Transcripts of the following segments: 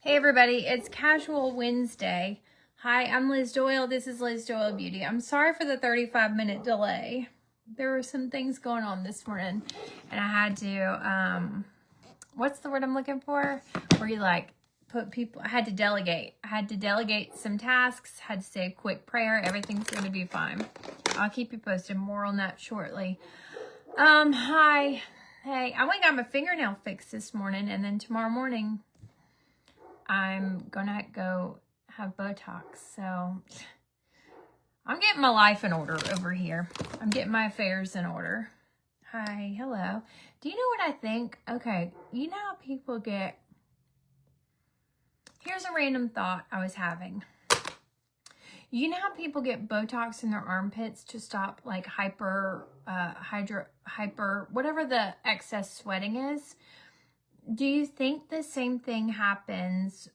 Hey everybody, it's Casual Wednesday. Hi, I'm Liz Doyle. This is Liz Doyle Beauty. I'm sorry for the 35-minute delay. There were some things going on this morning and I had to, what's the word I'm looking for? Where you like put people, I had to delegate. I had to delegate some tasks, had to say a quick prayer. Everything's going to be fine. I'll keep you posted more on that shortly. Hi. Hey, I went and got my fingernail fixed this morning and then tomorrow morning I'm gonna go have Botox, so I'm getting my life in order over here. I'm getting my affairs in order. Hi, hello. Do you know what I think? Okay, you know how people get... Here's a random thought I was having. You know how people get Botox in their armpits to stop like hyper, whatever the excess sweating is? Do you think the same thing happens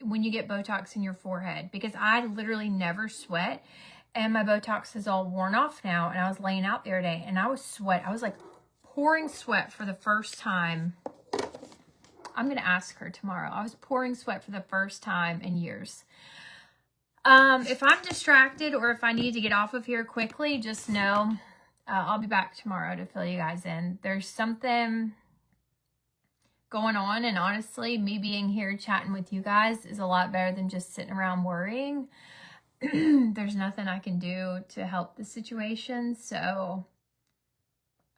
when you get Botox in your forehead? Because I literally never sweat and my Botox is all worn off now. And I was laying out the other day and I was like pouring sweat for the first time. I'm going to ask her tomorrow. I was pouring sweat for the first time in years. If I'm distracted or if I need to get off of here quickly, just know I'll be back tomorrow to fill you guys in. There's something going on, and honestly, me being here chatting with you guys is a lot better than just sitting around worrying. There's nothing I can do to help the situation, so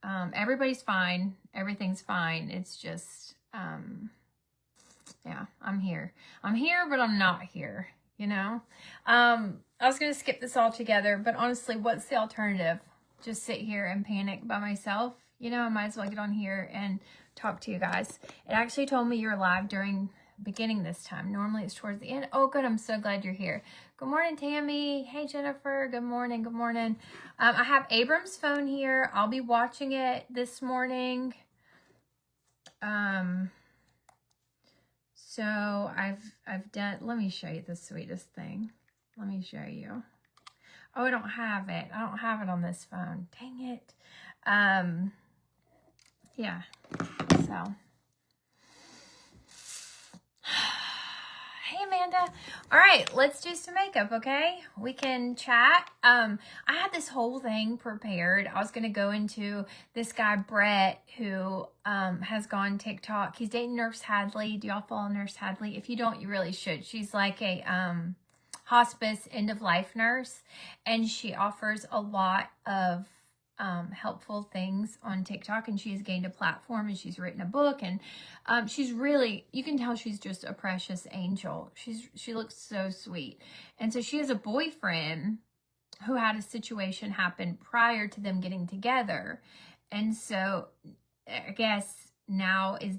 everybody's fine. Everything's fine. It's just, yeah, I'm here. I'm here, but I'm not here, you know? I was going to skip this all together, but honestly, what's the alternative? Just sit here and panic by myself? You know, I might as well get on here and talk to you guys. It actually told me you're live during beginning this time. Normally it's towards the end. Oh, good. I'm so glad you're here. Good morning, Tammy. Hey, Jennifer. Good morning. Good morning. I have Abram's phone here. I'll be watching it this morning. So I've done, let me show you the sweetest thing. Let me show you. Oh, I don't have it. I don't have it on this phone. Dang it. Yeah. So, hey Amanda. All right, let's do some makeup, okay? We can chat. I had this whole thing prepared. I was gonna go into this guy Brett who has gone TikTok. He's dating Nurse Hadley. Do y'all follow Nurse Hadley? If you don't, you really should. She's like a hospice end of life nurse, and she offers a lot of helpful things on TikTok, and she's gained a platform and she's written a book, and she's really, you can tell she's just a precious angel. She looks so sweet. And so she has a boyfriend who had a situation happen prior to them getting together. And so I guess now is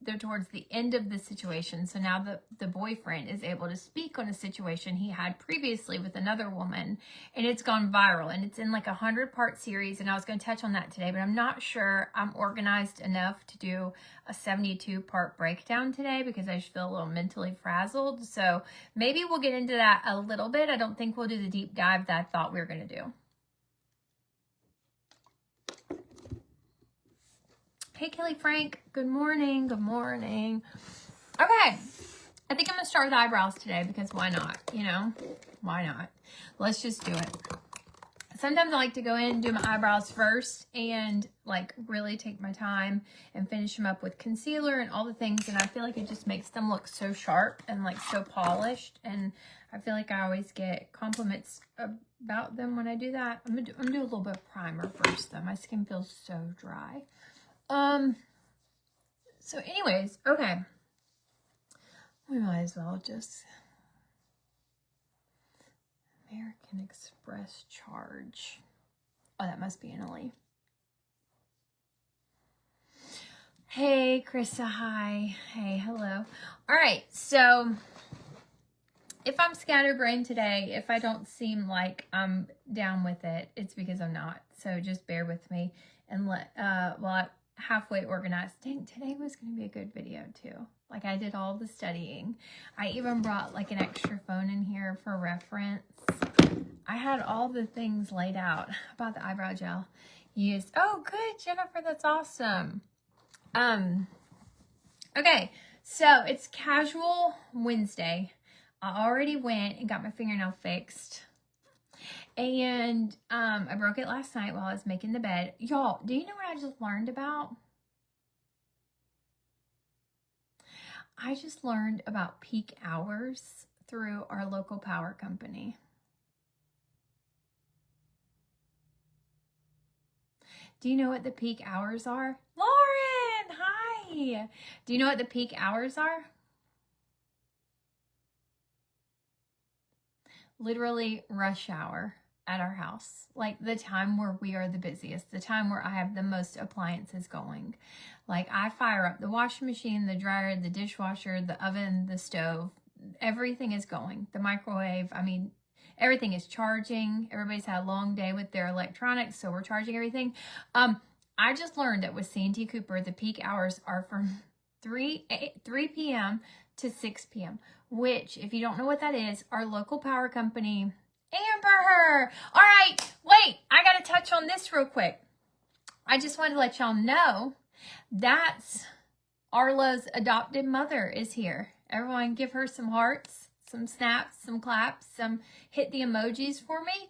they're towards the end of the situation. So now the boyfriend is able to speak on a situation he had previously with another woman, and it's gone viral, and it's in like 100-part series. And I was going to touch on that today, but I'm not sure I'm organized enough to do a 72-part breakdown today because I just feel a little mentally frazzled. So maybe we'll get into that a little bit. I don't think we'll do the deep dive that I thought we were going to do. Hey, Kelly Frank. Good morning. Good morning. Okay. I think I'm going to start with eyebrows today because why not? You know, why not? Let's just do it. Sometimes I like to go in and do my eyebrows first and like really take my time and finish them up with concealer and all the things. And I feel like it just makes them look so sharp and like so polished. And I feel like I always get compliments about them when I do that. I'm gonna do a little bit of primer first though. My skin feels so dry. So anyways, okay. We might as well just American Express charge. Oh, that must be Italy. Hey, Krista, hi. Hey, hello. All right, so if I'm scatterbrained today, if I don't seem like I'm down with it, it's because I'm not. So just bear with me and let, well, halfway organized. Dang, today was going to be a good video too. Like I did all the studying. I even brought like an extra phone in here for reference. I had all the things laid out about the eyebrow gel used. Oh, good, Jennifer. That's awesome. Okay. So it's Casual Wednesday. I already went and got my fingernail fixed. And I broke it last night while I was making the bed. Y'all, do you know what I just learned about? I just learned about peak hours through our local power company. Do you know what the peak hours are? Lauren, hi. Do you know what the peak hours are? Literally rush hour at our house. Like the time where we are the busiest, the time where I have the most appliances going. Like I fire up the washing machine, the dryer, the dishwasher, the oven, the stove. Everything is going. The microwave, I mean, everything is charging. Everybody's had a long day with their electronics, so we're charging everything. I just learned that with Santee Cooper, the peak hours are from 3 p.m. to 6 p.m., which, if you don't know what that is, our local power company, Amber. All right, wait, I got to touch on this real quick. I just wanted to let y'all know that's Arlo's adopted mother is here. Everyone give her some hearts, some snaps, some claps, some hit the emojis for me,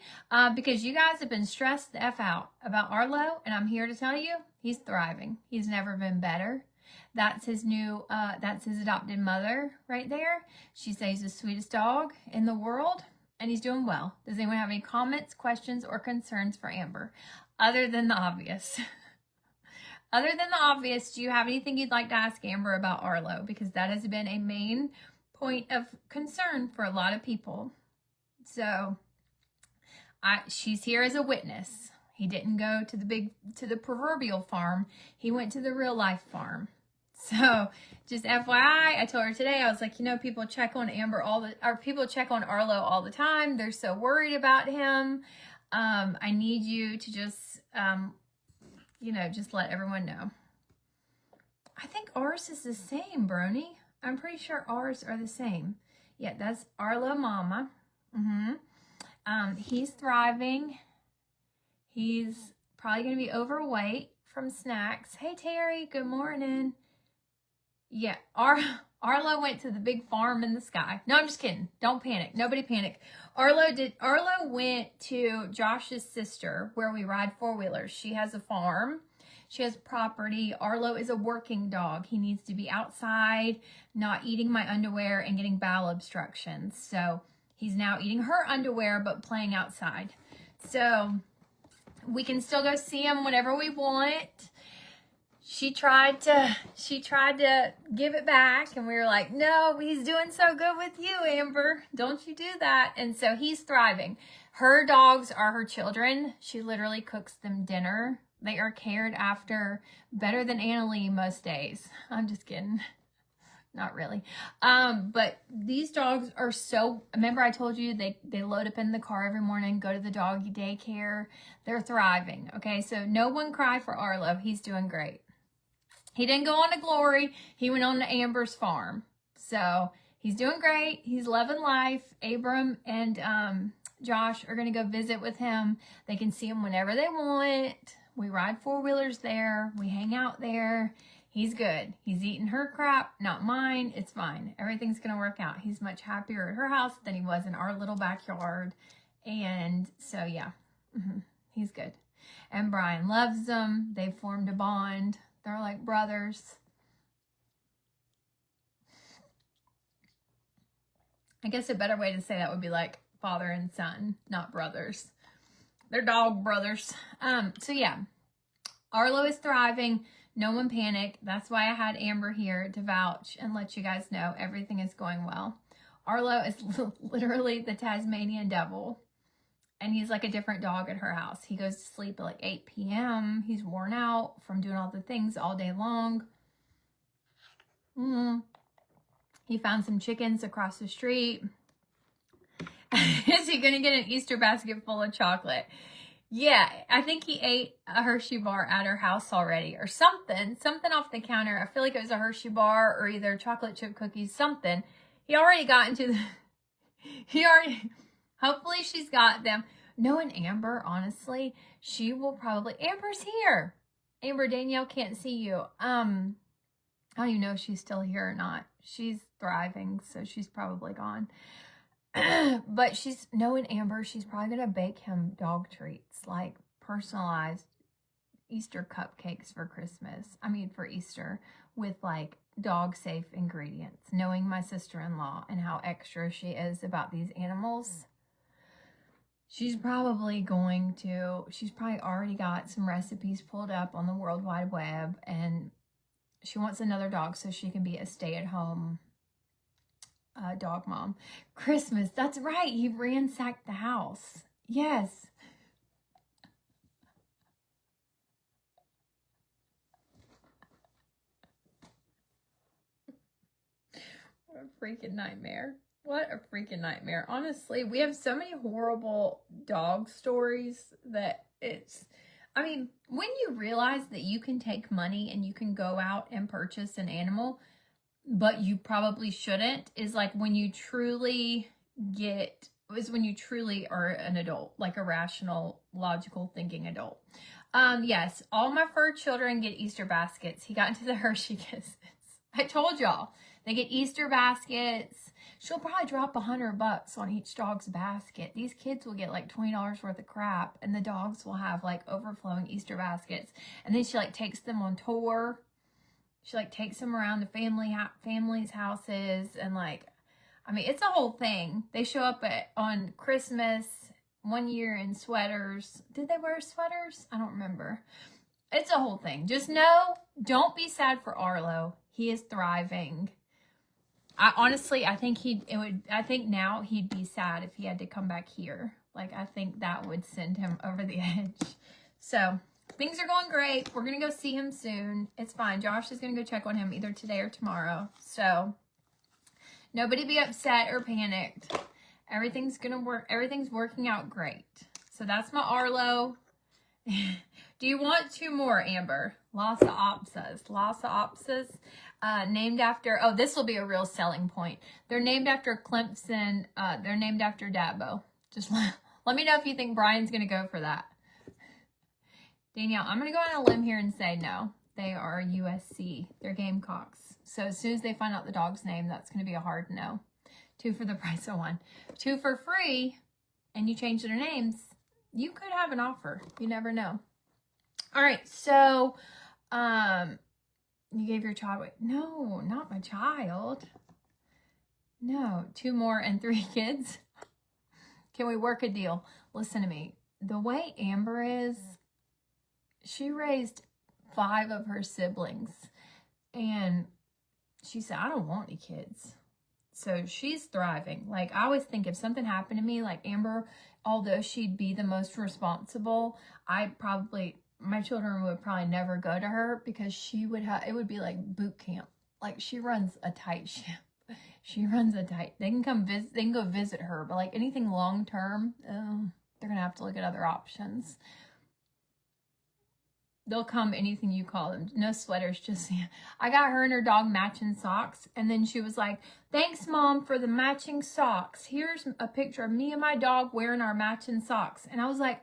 because you guys have been stressed the F out about Arlo, and I'm here to tell you he's thriving. He's never been better. That's his adopted mother right there. She says he's the sweetest dog in the world, and he's doing well. Does anyone have any comments, questions, or concerns for Amber? Other than the obvious. Other than the obvious, do you have anything you'd like to ask Amber about Arlo? Because that has been a main point of concern for a lot of people. So she's here as a witness. He didn't go to the proverbial farm. He went to the real life farm. So just FYI, I told her today, I was like, people check on people check on Arlo all the time. They're so worried about him. I need you to just, just let everyone know. I think ours is the same, Brony. I'm pretty sure ours are the same. Yeah, that's Arlo Mama. He's thriving. He's probably going to be overweight from snacks. Hey, Terry, good morning. Yeah, Arlo went to the big farm in the sky. No, I'm just kidding. Don't panic. Nobody panic. Arlo went to Josh's sister where we ride four-wheelers. She has a farm. She has property. Arlo is a working dog. He needs to be outside, not eating my underwear and getting bowel obstructions. So he's now eating her underwear, but playing outside. So we can still go see him whenever we want. She tried to give it back, and we were like, no, he's doing so good with you, Amber. Don't you do that. And so he's thriving. Her dogs are her children. She literally cooks them dinner. They are cared after better than Annalie most days. I'm just kidding. Not really. But these dogs are so, remember I told you they load up in the car every morning, go to the doggy daycare. They're thriving. Okay, so no one cry for Arlo. He's doing great. He didn't go on to Glory. He went on to Amber's farm. So he's doing great. He's loving life. Abram and Josh are going to go visit with him. They can see him whenever they want. We ride four-wheelers there. We hang out there. He's good. He's eating her crap, not mine. It's fine. Everything's going to work out. He's much happier at her house than he was in our little backyard. And so, yeah, he's good. And Brian loves them. They've formed a bond. They're like brothers. I guess a better way to say that would be like father and son, not brothers. They're dog brothers. So yeah, Arlo is thriving. No one panic. That's why I had Amber here to vouch and let you guys know everything is going well. Arlo is literally the Tasmanian devil. And he's like a different dog at her house. He goes to sleep at like 8 p.m. He's worn out from doing all the things all day long. He found some chickens across the street. Is he going to get an Easter basket full of chocolate? Yeah, I think he ate a Hershey bar at her house already or something. Something off the counter. I feel like it was a Hershey bar or either chocolate chip cookies, something. He already got into the... Hopefully she's got them. Knowing Amber, honestly, she will probably... Amber's here. Amber, Danielle can't see you. I don't even know if she's still here or not. She's thriving, so she's probably gone. But knowing Amber, she's probably going to bake him dog treats, like personalized Easter cupcakes for Christmas. I mean, for Easter, with like dog safe ingredients. Knowing my sister-in-law and how extra she is about these animals, she's probably already got some recipes pulled up on the World Wide Web, and she wants another dog so she can be a stay-at-home dog mom. Christmas, that's right, he ransacked the house. Yes. What a freaking nightmare. What a freaking nightmare. Honestly, we have so many horrible dog stories that I mean, when you realize that you can take money and you can go out and purchase an animal, but you probably shouldn't, is like when you truly are an adult, like a rational, logical thinking adult. Yes, all my fur children get Easter baskets. He got into the Hershey Kisses. I told y'all, they get Easter baskets. She'll probably drop $100 on each dog's basket. These kids will get like $20 worth of crap, and the dogs will have like overflowing Easter baskets. And then she like takes them on tour. She like takes them around the family's houses, and like, I mean, it's a whole thing. They show up on Christmas one year in sweaters. Did they wear sweaters? I don't remember. It's a whole thing. Just know, don't be sad for Arlo. He is thriving. I think now he'd be sad if he had to come back here. Like, I think that would send him over the edge. So, things are going great. We're going to go see him soon. It's fine. Josh is going to go check on him either today or tomorrow. So, nobody be upset or panicked. Everything's going to work. Everything's working out great. So, that's my Arlo. Do you want 2 more, Amber? Lhasa Apsos. Named after, this will be a real selling point. They're named after Clemson. They're named after Dabo. Just let me know if you think Brian's going to go for that. Danielle, I'm going to go on a limb here and say no. They are USC. They're Gamecocks. So as soon as they find out the dog's name, that's going to be a hard no. 2 for the price of 1. 2 for free, and you change their names, you could have an offer. You never know. All right, so you gave your child away. No, not my child. No, 2 more and 3 kids. Can we work a deal? Listen to me. The way Amber is, she raised 5 of her siblings, and she said, I don't want any kids. So she's thriving. Like, I always think if something happened to me, like Amber, although she'd be the most responsible, my children would probably never go to her, because it would be like boot camp. Like, she runs a tight ship. They can go visit her, but like anything long term, they're gonna have to look at other options. They'll come anything you call them. No sweaters, just, I got her and her dog matching socks, and then she was like, thanks, Mom, for the matching socks. Here's a picture of me and my dog wearing our matching socks. And I was like,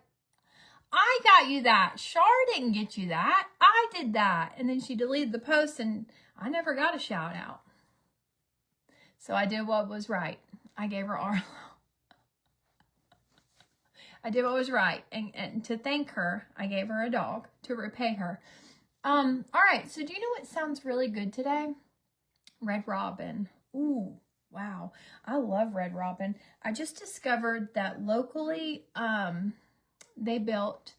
I got you that. Shar didn't get you that. I did that. And then she deleted the post, and I never got a shout out. So I did what was right. I gave her Arlo. I did what was right. And to thank her, I gave her a dog to repay her. All right. So do you know what sounds really good today? Red Robin. Ooh, wow. I love Red Robin. I just discovered that locally, they built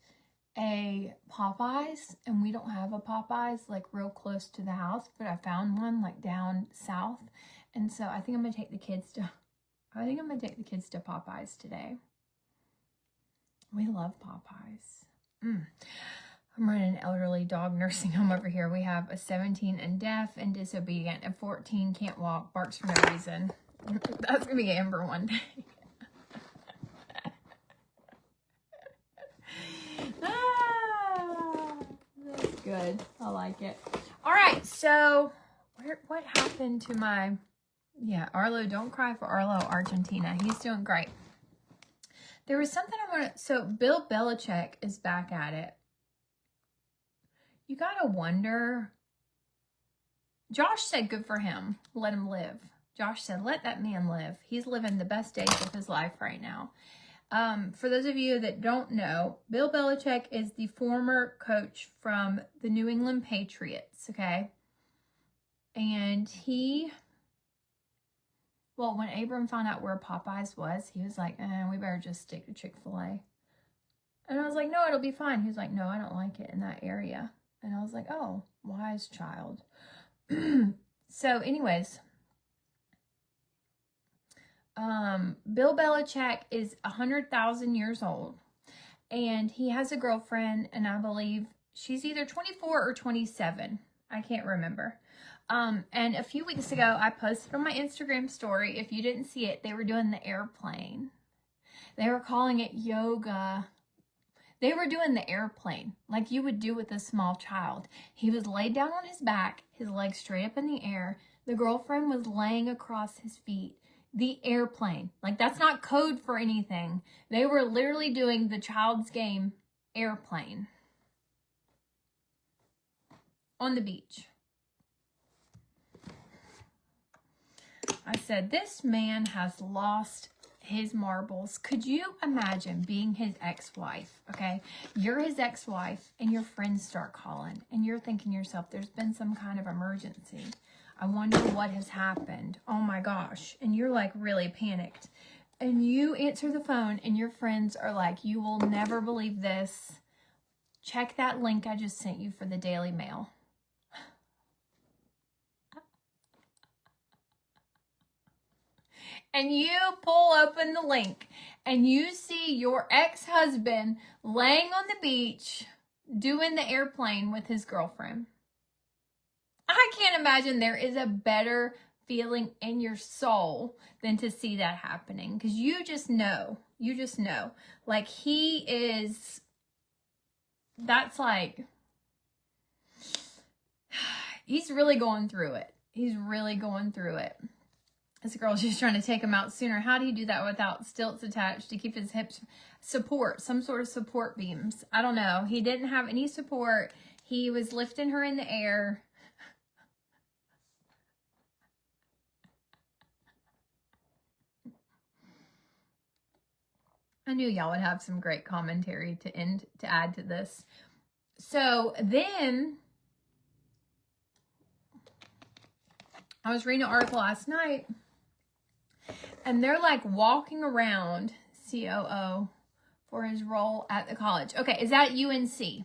a Popeyes, and we don't have a Popeyes like real close to the house, but I found one like down south. And so I think I'm going to take the kids to Popeyes today. We love Popeyes. I'm running an elderly dog nursing home over here. We have a 17 and deaf and disobedient, and 14 can't walk, barks for no reason. That's going to be Amber one day. That's good. I like it. All right, so what happened to Arlo? Don't cry for Arlo, Argentina. He's doing great. There was something so Bill Belichick is back at it. You gotta wonder, Josh said good for him. Let him live. Josh said, let that man live. He's living the best days of his life right now. For those of you that don't know, Bill Belichick is the former coach from the New England Patriots, okay? And well, when Abram found out where Popeyes was, he was like, we better just stick to Chick-fil-A. And I was like, no, it'll be fine. He was like, no, I don't like it in that area. And I was like, oh, wise child. So anyways, Bill Belichick is 100,000 years old, and he has a girlfriend, and I believe she's either 24 or 27. I can't remember. And a few weeks ago, I posted on my Instagram story. If you didn't see it, they were doing the airplane. They were calling it yoga. They were doing the airplane like you would do with a small child. He was laid down on his back, his legs straight up in the air. The girlfriend was laying across his feet. The airplane. Like, that's not code for anything. They were literally doing the child's game airplane on the beach. I said, this man has lost his marbles. Could you imagine being his ex-wife? Okay, you're his ex-wife and your friends start calling and you're thinking to yourself, there's been some kind of emergency. I wonder what has happened. Oh my gosh. And you're like really panicked. And you answer the phone and your friends are like, you will never believe this. Check that link I just sent you for the Daily Mail. And you pull open the link and you see your ex-husband laying on the beach doing the airplane with his girlfriend. I can't imagine there is a better feeling in your soul than to see that happening. Because you just know. Like, he is, that's like, he's really going through it. This girl's just trying to take him out sooner. How do you do that without stilts attached to keep his hips support? Some sort of support beams. I don't know. He didn't have any support. He was lifting her in the air. I knew y'all would have some great commentary to add to this. So then I was reading an article last night. And they're like walking around COO for his role at the college. Okay, is that UNC?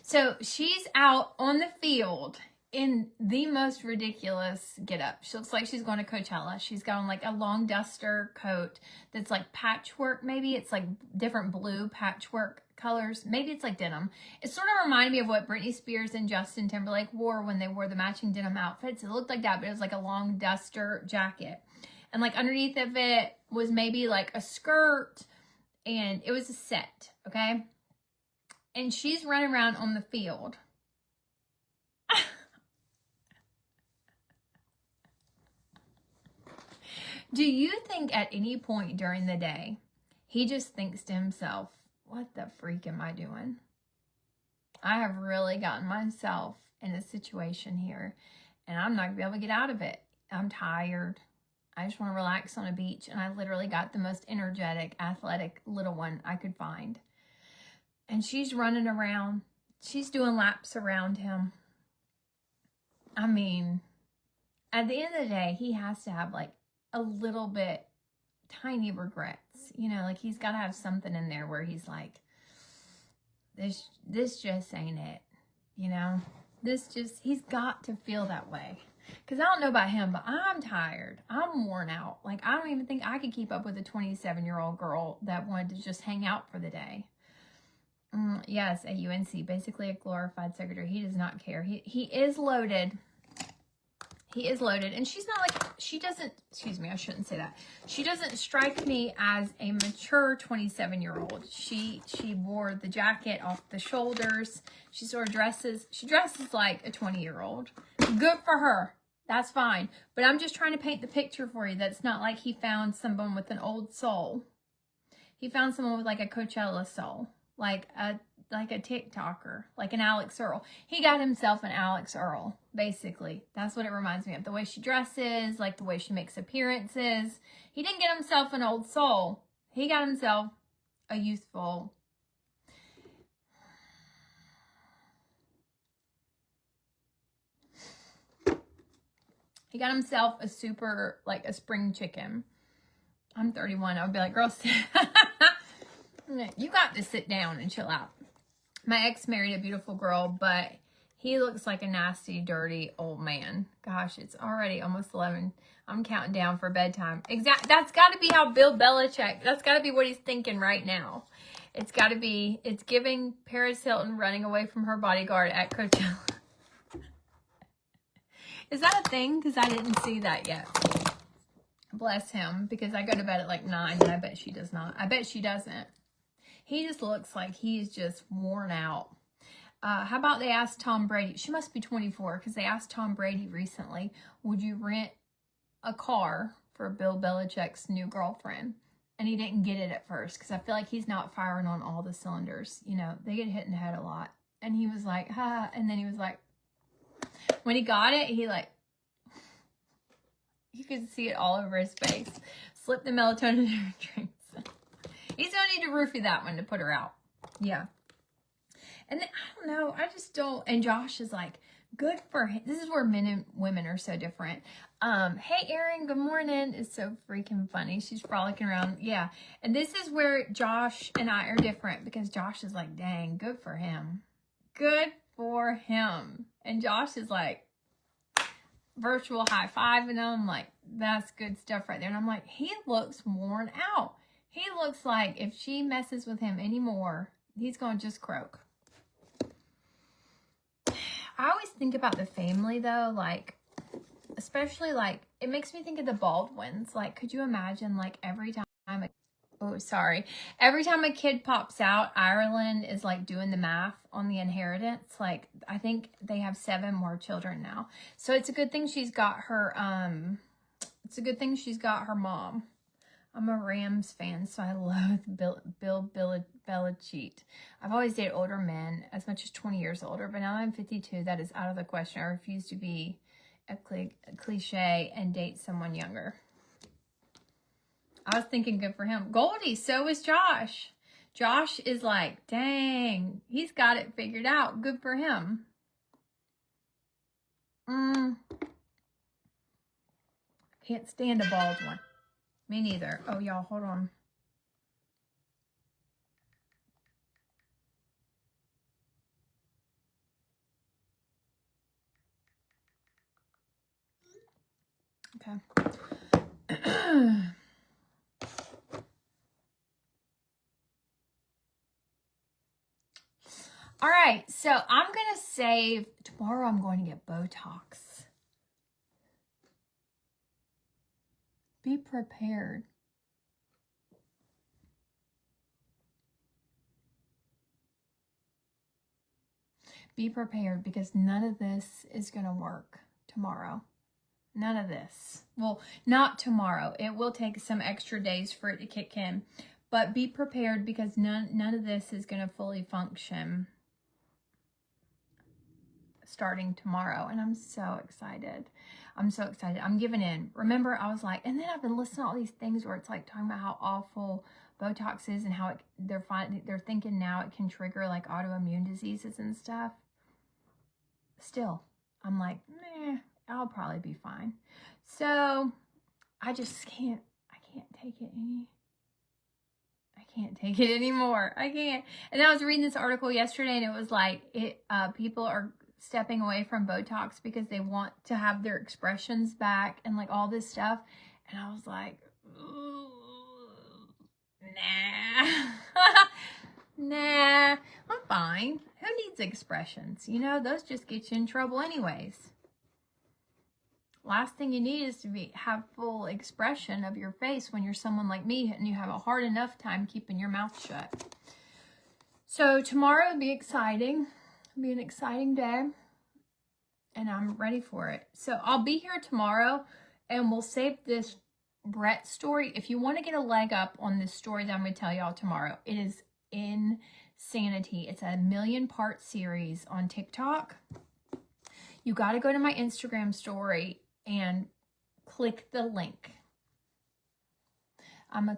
So she's out on the field in the most ridiculous getup. She looks like she's going to Coachella. She's got on like a long duster coat that's like patchwork. Maybe it's like different blue patchwork colors. Maybe it's like denim. It sort of reminded me of what Britney Spears and Justin Timberlake wore when they wore the matching denim outfits. It looked like that, but it was like a long duster jacket. And like underneath of it was maybe like a skirt, and it was a set, okay? And she's running around on the field. Do you think at any point during the day, he just thinks to himself, what the freak am I doing? I have really gotten myself in a situation here, and I'm not going to be able to get out of it. I'm tired. I just want to relax on a beach, and I literally got the most energetic, athletic little one I could find. And she's running around. She's doing laps around him. I mean, at the end of the day, he has to have like a little bit, tiny regrets. You know, like he's got to have something in there where he's like, this just ain't it. You know, he's got to feel that way. Because I don't know about him, but I'm tired. I'm worn out. Like, I don't even think I could keep up with a 27-year-old girl that wanted to just hang out for the day. Yes, at UNC, basically a glorified secretary. He does not care. He is loaded. He is loaded. And she's not like, she doesn't, excuse me, I shouldn't say that. She doesn't strike me as a mature 27-year-old. She wore the jacket off the shoulders. She dresses like a 20-year-old. Good for her. That's fine. But I'm just trying to paint the picture for you. That's not like he found someone with an old soul. He found someone with like a Coachella soul. Like a like a TikToker, like an Alex Earl. He got himself an Alex Earl, basically. That's what it reminds me of. The way she dresses, like the way she makes appearances. He didn't get himself an old soul. He got himself a youthful. He got himself a super, like a spring chicken. I'm 31. I would be like, girl, you got to sit down and chill out. My ex married a beautiful girl, but he looks like a nasty, dirty old man. Gosh, it's already almost 11. I'm counting down for bedtime. That's got to be how Bill Belichick, that's got to be what he's thinking right now. It's got to be, it's giving Paris Hilton running away from her bodyguard at Coachella. Is that a thing? Because I didn't see that yet. Bless him, because I go to bed at like 9, and I bet she does not. I bet she doesn't. He just looks like he's just worn out. How about they asked Tom Brady? She must be 24, because they asked Tom Brady recently, would you rent a car for Bill Belichick's new girlfriend? And he didn't get it at first, because I feel like he's not firing on all the cylinders. You know, they get hit in the head a lot. And he was like, ha. And then he was like, when he got it, he like, you could see it all over his face. Slipped the melatonin in her drinks. He's going to need to roofie that one to put her out. Yeah. And then, I don't know. I just don't. And Josh is like, good for him. This is where men and women are so different. Hey, Erin, good morning. It's so freaking funny. She's frolicking around. Yeah. And this is where Josh and I are different, because Josh is like, dang, good for him. Good for him. And Josh is like, virtual high five, and I'm like, that's good stuff right there. And I'm like, he looks worn out. He looks like if she messes with him anymore, he's going to just croak. I always think about the family though, like, especially like, it makes me think of the Baldwins. Like, could you imagine like every time every time a kid pops out, Ireland is like doing the math on the inheritance. Like, I think they have 7 more children now. So it's a good thing she's got her, mom. I'm a Rams fan, so I love Bill Belichick. I've always dated older men, as much as 20 years older, but now I'm 52. That is out of the question. I refuse to be a cliche and date someone younger. I was thinking good for him. Goldie, so is Josh. Josh is like, dang, he's got it figured out. Good for him. Can't stand a bald one. Me neither. Oh, y'all, hold on. Okay. All right, so I'm going to save, tomorrow I'm going to get Botox. Be prepared. Be prepared, because none of this is going to work tomorrow. None of this. Well, not tomorrow. It will take some extra days for it to kick in. But be prepared, because none of this is going to fully function starting tomorrow. And I'm so excited. I'm giving in. Remember, I was like, and then I've been listening to all these things where it's like talking about how awful Botox is and how they're thinking now it can trigger like autoimmune diseases and stuff. Still, I'm like, meh, I'll probably be fine. So I just can't take it anymore. I can't. And I was reading this article yesterday, and it was like, people are stepping away from Botox because they want to have their expressions back and like all this stuff. And I was like, nah, I'm fine. Who needs expressions? You know, those just get you in trouble anyways. Last thing you need is to have full expression of your face when you're someone like me and you have a hard enough time keeping your mouth shut. So tomorrow will be exciting. It'll be an exciting day, and I'm ready for it. So I'll be here tomorrow, and we'll save this Brett story. If you want to get a leg up on this story that I'm going to tell y'all tomorrow, it is sanity. It's a 1,000,000-part series on TikTok. You got to go to my Instagram story and click the link. I'm a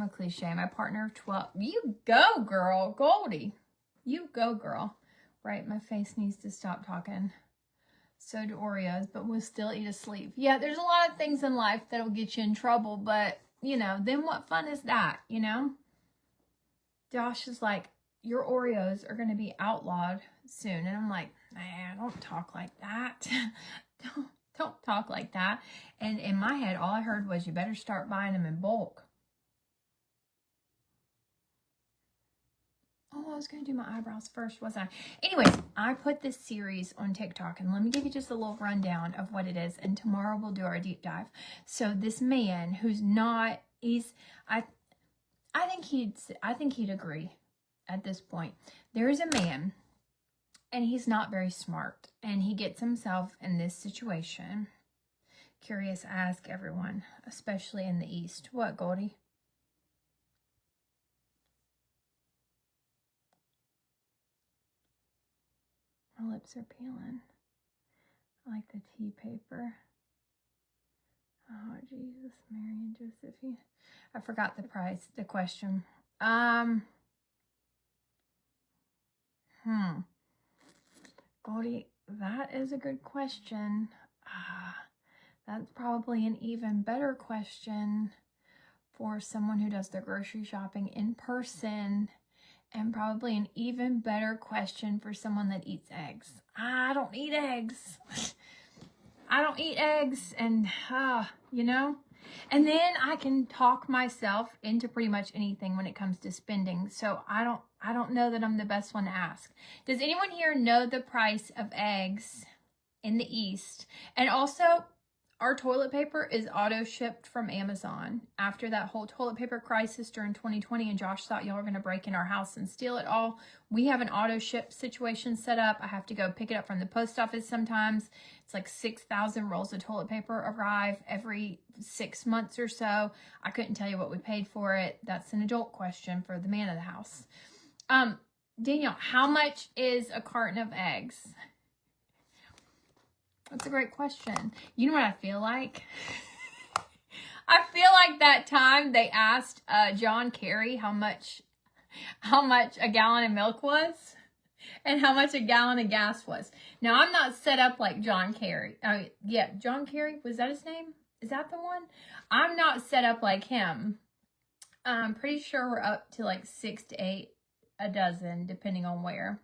cliche. My partner of 12. You go, girl. Goldie. You go, girl. Right, my face needs to stop talking. So do Oreos, but we'll still eat a sleeve. Yeah, there's a lot of things in life that'll get you in trouble, but, you know, then what fun is that, you know? Josh is like, your Oreos are going to be outlawed soon. And I'm like, nah, don't talk like that. Don't talk like that. And in my head, all I heard was, you better start buying them in bulk. Oh, I was going to do my eyebrows first, wasn't I? Anyways, I put this series on TikTok, and let me give you just a little rundown of what it is, and tomorrow we'll do our deep dive. So this man who's not, I think he'd agree at this point. There is a man, and he's not very smart, and he gets himself in this situation. Curious, ask everyone, especially in the East. What, Goldie? My lips are peeling. I like the tea paper. Oh, Jesus, Mary and Josephine. I forgot the price, the question. Goldie, that is a good question. That's probably an even better question for someone who does their grocery shopping in person, and probably an even better question for someone that eats eggs. I don't eat eggs. I don't eat eggs, and you know, and then I can talk myself into pretty much anything when it comes to spending. So I don't know that I'm the best one to ask. Does anyone here know the price of eggs in the East? And also, our toilet paper is auto shipped from Amazon. After that whole toilet paper crisis during 2020, and Josh thought y'all were going to break in our house and steal it all, we have an auto ship situation set up. I have to go pick it up from the post office sometimes. It's like 6,000 rolls of toilet paper arrive every 6 months or so. I couldn't tell you what we paid for it. That's an adult question for the man of the house. Danielle, how much is a carton of eggs? That's a great question. You know what I feel like? I feel like that time they asked John Kerry how much a gallon of milk was and how much a gallon of gas was. Now, I'm not set up like John Kerry. Yeah, John Kerry, was that his name? Is that the one? I'm not set up like him. I'm pretty sure we're up to like 6 to 8 a dozen, depending on where.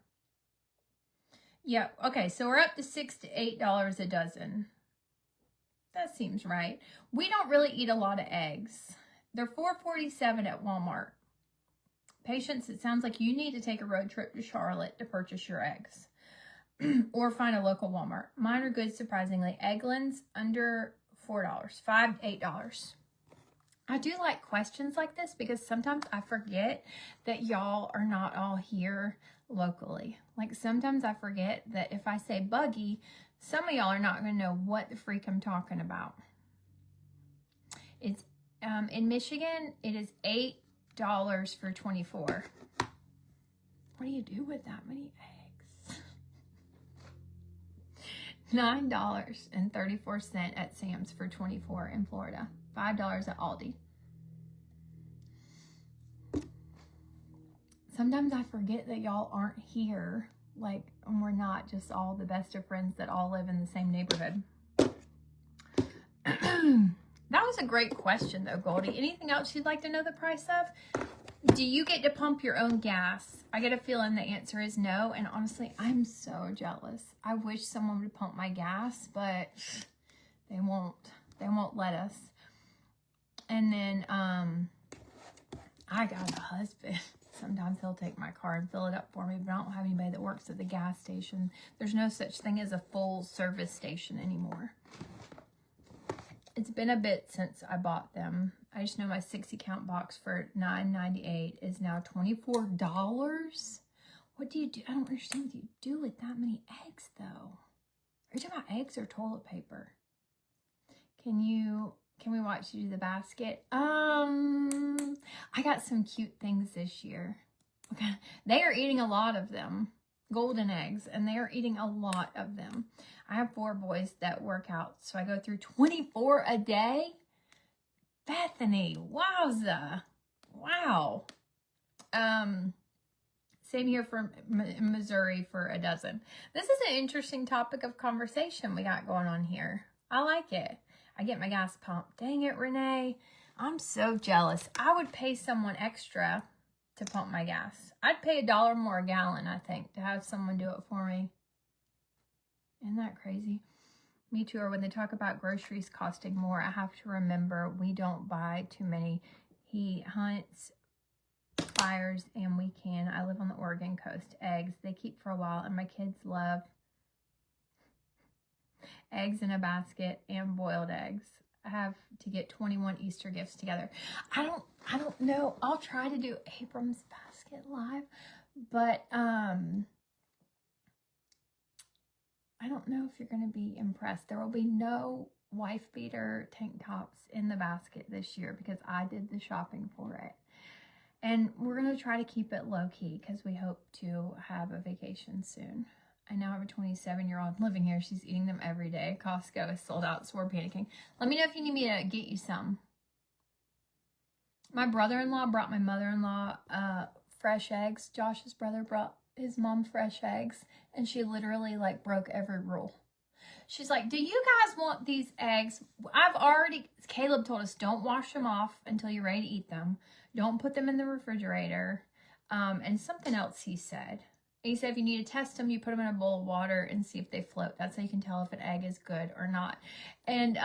Yeah, okay, so we're up to $6 to $8 a dozen. That seems right. We don't really eat a lot of eggs. They're $4.47 at Walmart. Patience, it sounds like you need to take a road trip to Charlotte to purchase your eggs. Or find a local Walmart. Mine are good, surprisingly. Eggland's under $4, $5 to $8. I do like questions like this because sometimes I forget that y'all are not all here locally. Like sometimes I forget that if I say buggy, some of y'all are not going to know what the freak I'm talking about. It's in Michigan, it is $8 for 24. What do you do with that many eggs? $9.34 at Sam's for 24 in Florida. $5 at Aldi. Sometimes I forget that y'all aren't here, like, and we're not just all the best of friends that all live in the same neighborhood. That was a great question, though, Goldie. Anything else you'd like to know the price of? Do you get to pump your own gas? I get a feeling the answer is no, and honestly, I'm so jealous. I wish someone would pump my gas, but they won't. They won't let us. And then, I got a husband. Sometimes he'll take my car and fill it up for me, but I don't have anybody that works at the gas station. There's no such thing as a full service station anymore. It's been a bit since I bought them. I just know my 60-count box for $9.98 is now $24. What do you do? I don't understand what you do with that many eggs, though. Are you talking about eggs or toilet paper? Can we watch you do the basket? I got some cute things this year. They are eating a lot of them, golden eggs, and they are eating a lot of them. I have 4 boys that work out, so I go through 24 a day. Bethany, wowza. Wow. Same here for Missouri for a dozen. This is an interesting topic of conversation we got going on here. I like it. I get my gas pump. Dang it, Renee. I'm so jealous. I would pay someone extra to pump my gas. I'd pay $1 more a gallon, I think, to have someone do it for me. Isn't that crazy? Me too. Or when they talk about groceries costing more, I have to remember we don't buy too many. He hunts, fires, and we can. I live on the Oregon coast. Eggs, they keep for a while, and my kids love eggs in a basket and boiled eggs. I have to get 21 Easter gifts together. I don't know. I'll try to do Abram's Basket live, but I don't know if you're going to be impressed. There will be no wife beater tank tops in the basket this year because I did the shopping for it. And we're going to try to keep it low-key because we hope to have a vacation soon. I now have a 27-year-old living here. She's eating them every day. Costco is sold out, so we're panicking. Let me know if you need me to get you some. My brother-in-law brought my mother-in-law fresh eggs. Josh's brother brought his mom fresh eggs, and she literally, like, broke every rule. She's like, do you guys want these eggs? Caleb told us, don't wash them off until you're ready to eat them. Don't put them in the refrigerator. And something else he said. He said if you need to test them, you put them in a bowl of water and see if they float. That's how you can tell if an egg is good or not. And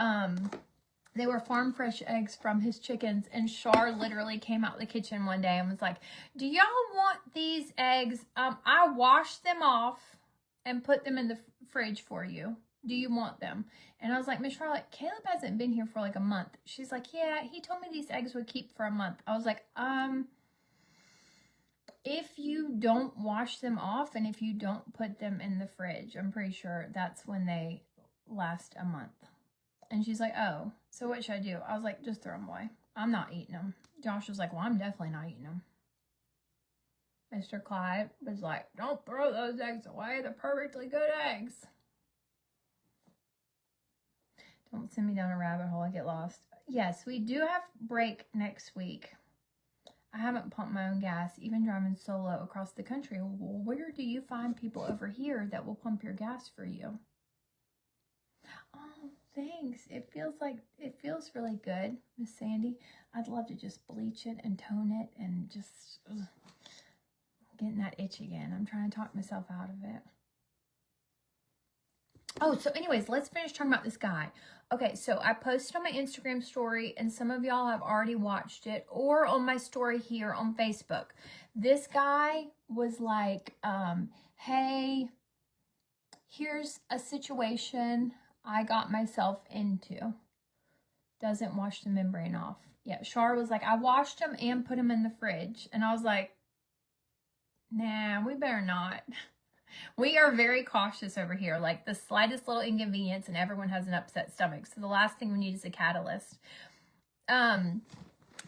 they were farm fresh eggs from his chickens. And Shar literally came out of the kitchen one day and was like, do y'all want these eggs? I washed them off and put them in the fridge for you. Do you want them? And I was like, Miss Charlotte, Caleb hasn't been here for like a month. She's like, yeah, he told me these eggs would keep for a month. I was like, if you don't wash them off and if you don't put them in the fridge, I'm pretty sure that's when they last a month. And she's like, oh, so what should I do? I was like, just throw them away. I'm not eating them. Josh was like, well, I'm definitely not eating them. Mr. Clyde was like, don't throw those eggs away. They're perfectly good eggs. Don't send me down a rabbit hole. I get lost. Yes, we do have break next week. I haven't pumped my own gas, even driving solo across the country. Well, where do you find people over here that will pump your gas for you? Oh, thanks. It feels really good, Miss Sandy. I'd love to just bleach it and tone it and just getting that itch again. I'm trying to talk myself out of it. Oh, so anyways, let's finish talking about this guy. Okay, so I posted on my Instagram story, and some of y'all have already watched it, or on my story here on Facebook. This guy was like, hey, here's a situation I got myself into. Doesn't wash the membrane off. Yeah, Char was like, I washed them and put them in the fridge. And I was like, nah, we better not. We are very cautious over here. Like the slightest little inconvenience and everyone has an upset stomach. So the last thing we need is a catalyst.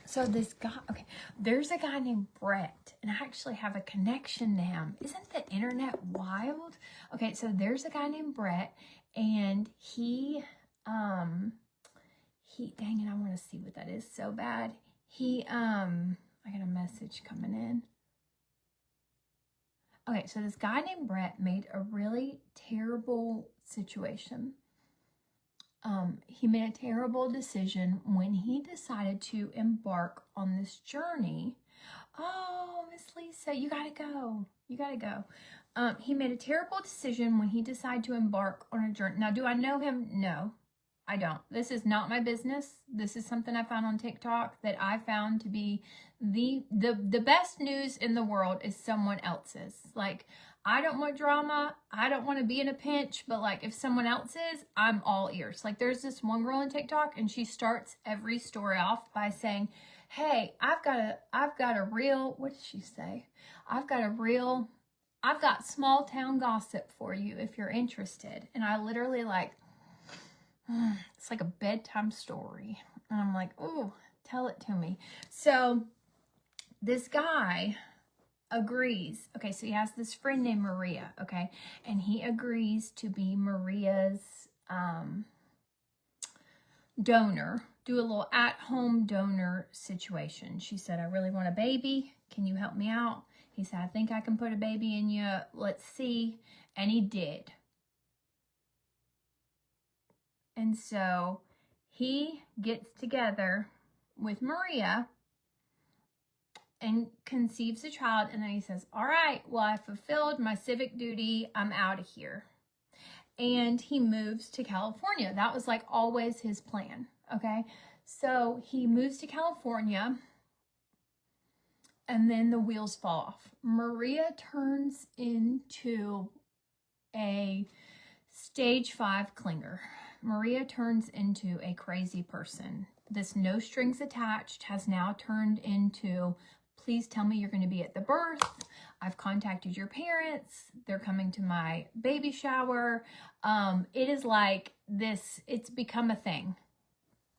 So this guy, okay, there's a guy named Brett, and I actually have a connection to him. Isn't the internet wild? Okay, so there's a guy named Brett, and he, dang it, I want to see what that is so bad. I got a message coming in. Okay, so this guy named Brett made a really terrible situation. He made a terrible decision when he decided to embark on this journey. Oh, Miss Lisa, you gotta go. You gotta go. He made a terrible decision when he decided to embark on a journey. Now, do I know him? No, I don't. This is not my business. This is something I found on TikTok that I found to be the best news in the world is someone else's. Like, I don't want drama. I don't want to be in a pinch, but like if someone else is, I'm all ears. Like there's this one girl on TikTok and she starts every story off by saying, hey, I've got a real, what did she say? I've got small town gossip for you if you're interested. And I literally like, it's like a bedtime story. And I'm like, oh, tell it to me. So this guy agrees. Okay, so he has this friend named Maria, okay? And he agrees to be Maria's donor, do a little at-home donor situation. She said, I really want a baby. Can you help me out? He said, I think I can put a baby in you. Let's see. And he did. And so he gets together with Maria and conceives a child. And then he says, all right, well, I fulfilled my civic duty. I'm out of here. And he moves to California. That was like always his plan. Okay. So he moves to California and then the wheels fall off. Maria turns into a stage 5 clinger. Maria turns into a crazy person. This no strings attached has now turned into, please tell me you're going to be at the birth. I've contacted your parents. They're coming to my baby shower. It is like this, it's become a thing.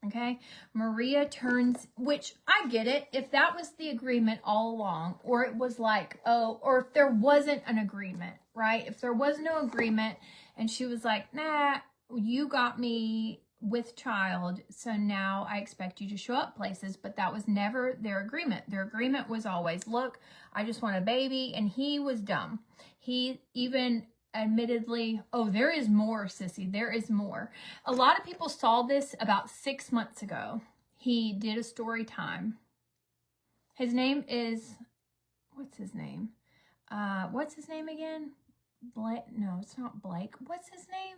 Okay, Maria turns, which I get it, if that was the agreement all along, or it was like, oh, or if there wasn't an agreement, right? If there was no agreement and she was like, nah, you got me with child, so now I expect you to show up places, but that was never their agreement. Their agreement was always, look, I just want a baby, and he was dumb. He even admittedly, oh, there is more, sissy, there is more. A lot of people saw this about 6 months ago. He did a story time. His name is, what's his name? What's his name again? Blake? No, it's not Blake. What's his name?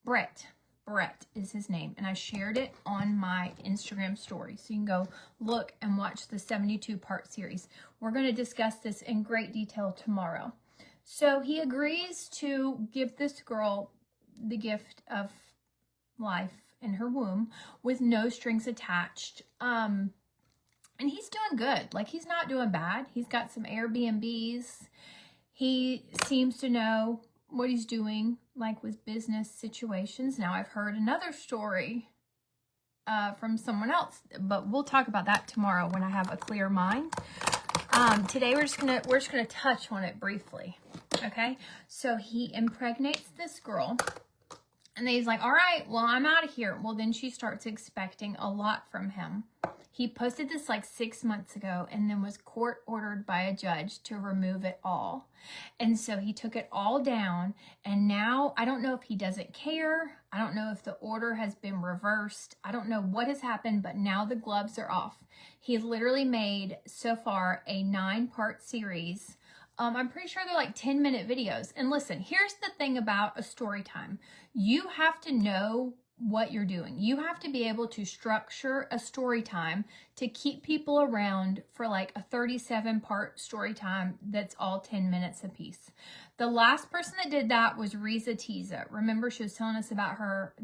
Brett. Brett is his name. And I shared it on my Instagram story. So you can go look and watch the 72-part series. We're going to discuss this in great detail tomorrow. So he agrees to give this girl the gift of life in her womb with no strings attached. And he's doing good. Like, he's not doing bad. He's got some Airbnbs. He seems to know what he's doing, like with business situations. Now, I've heard another story from someone else, but we'll talk about that tomorrow when I have a clear mind. Today we're just gonna touch on it briefly. Okay, so he impregnates this girl, and then he's like, all right, well, I'm out of here. Well, then she starts expecting a lot from him. He posted this like 6 months ago and then was court ordered by a judge to remove it all. And so he took it all down, and now I don't know if he doesn't care. I don't know if the order has been reversed. I don't know what has happened, but now the gloves are off. He literally made so far a 9-part series. I'm pretty sure they're like 10-minute videos. And listen, here's the thing about a story time. You have to know what you're doing. You have to be able to structure a story time to keep people around for like a 37-part story time that's all 10 minutes a piece. The last person that did that was Riza Tiza. Remember, she was telling us about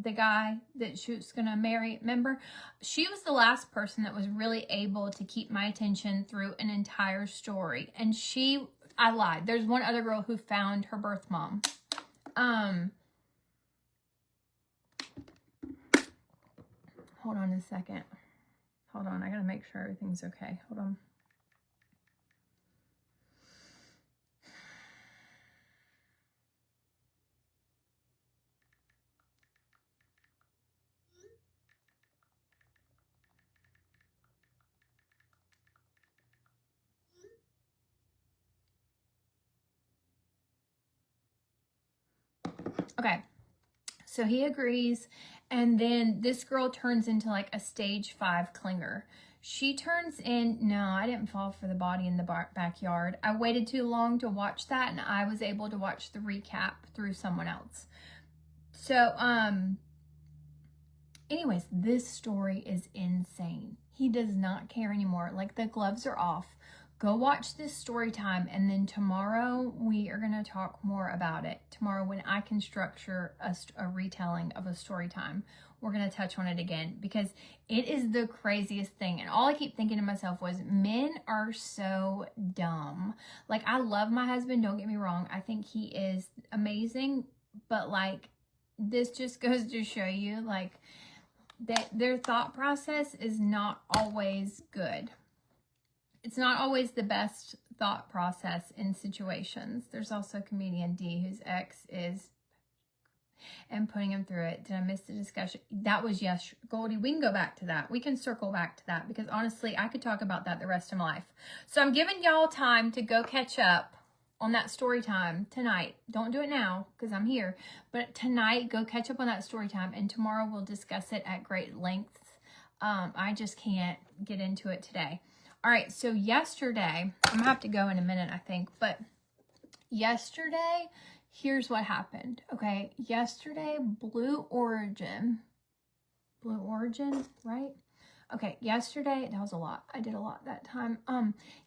the guy that she was going to marry. Remember? She was the last person that was really able to keep my attention through an entire story. And I lied. There's one other girl who found her birth mom. Hold on a second. Hold on. I got to make sure everything's okay. Hold on. Okay. So he agrees, and then this girl turns into like a stage 5 clinger. She turns in, no, I didn't fall for the body in the backyard. I waited too long to watch that, and I was able to watch the recap through someone else. So, anyways, this story is insane. He does not care anymore. Like, the gloves are off. Go watch this story time, and then tomorrow we are going to talk more about it. Tomorrow, when I can structure a retelling of a story time, we're going to touch on it again, because it is the craziest thing. And all I keep thinking to myself was, men are so dumb. Like, I love my husband, don't get me wrong. I think he is amazing, but like, this just goes to show you, like, that their thought process is not always good. It's not always the best thought process in situations. There's also comedian D, whose ex is, and putting him through it. Did I miss the discussion? That was yes, Goldie. We can go back to that. We can circle back to that because honestly, I could talk about that the rest of my life. So I'm giving y'all time to go catch up on that story time tonight. Don't do it now because I'm here. But tonight, go catch up on that story time. And tomorrow we'll discuss it at great length. I just can't get into it today. All right, so yesterday, I'm going to have to go in a minute, I think. But yesterday, here's what happened. Okay, yesterday, Blue Origin, right? Okay, yesterday, that was a lot. I did a lot that time.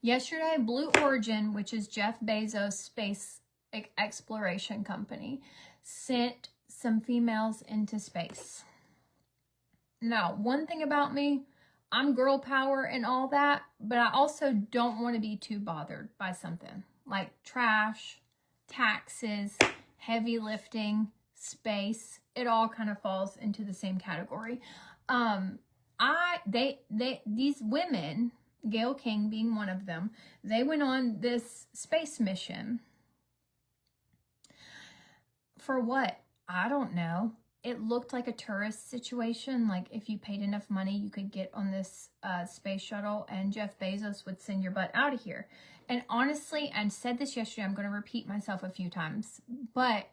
Yesterday, Blue Origin, which is Jeff Bezos' space exploration company, sent some females into space. Now, one thing about me, I'm girl power and all that, but I also don't want to be too bothered by something like trash, taxes, heavy lifting, space. It all kind of falls into the same category. These women, Gail King being one of them, they went on this space mission. For what? I don't know. It looked like a tourist situation. Like if you paid enough money, you could get on this space shuttle and Jeff Bezos would send your butt out of here. And honestly, I said this yesterday, I'm going to repeat myself a few times, but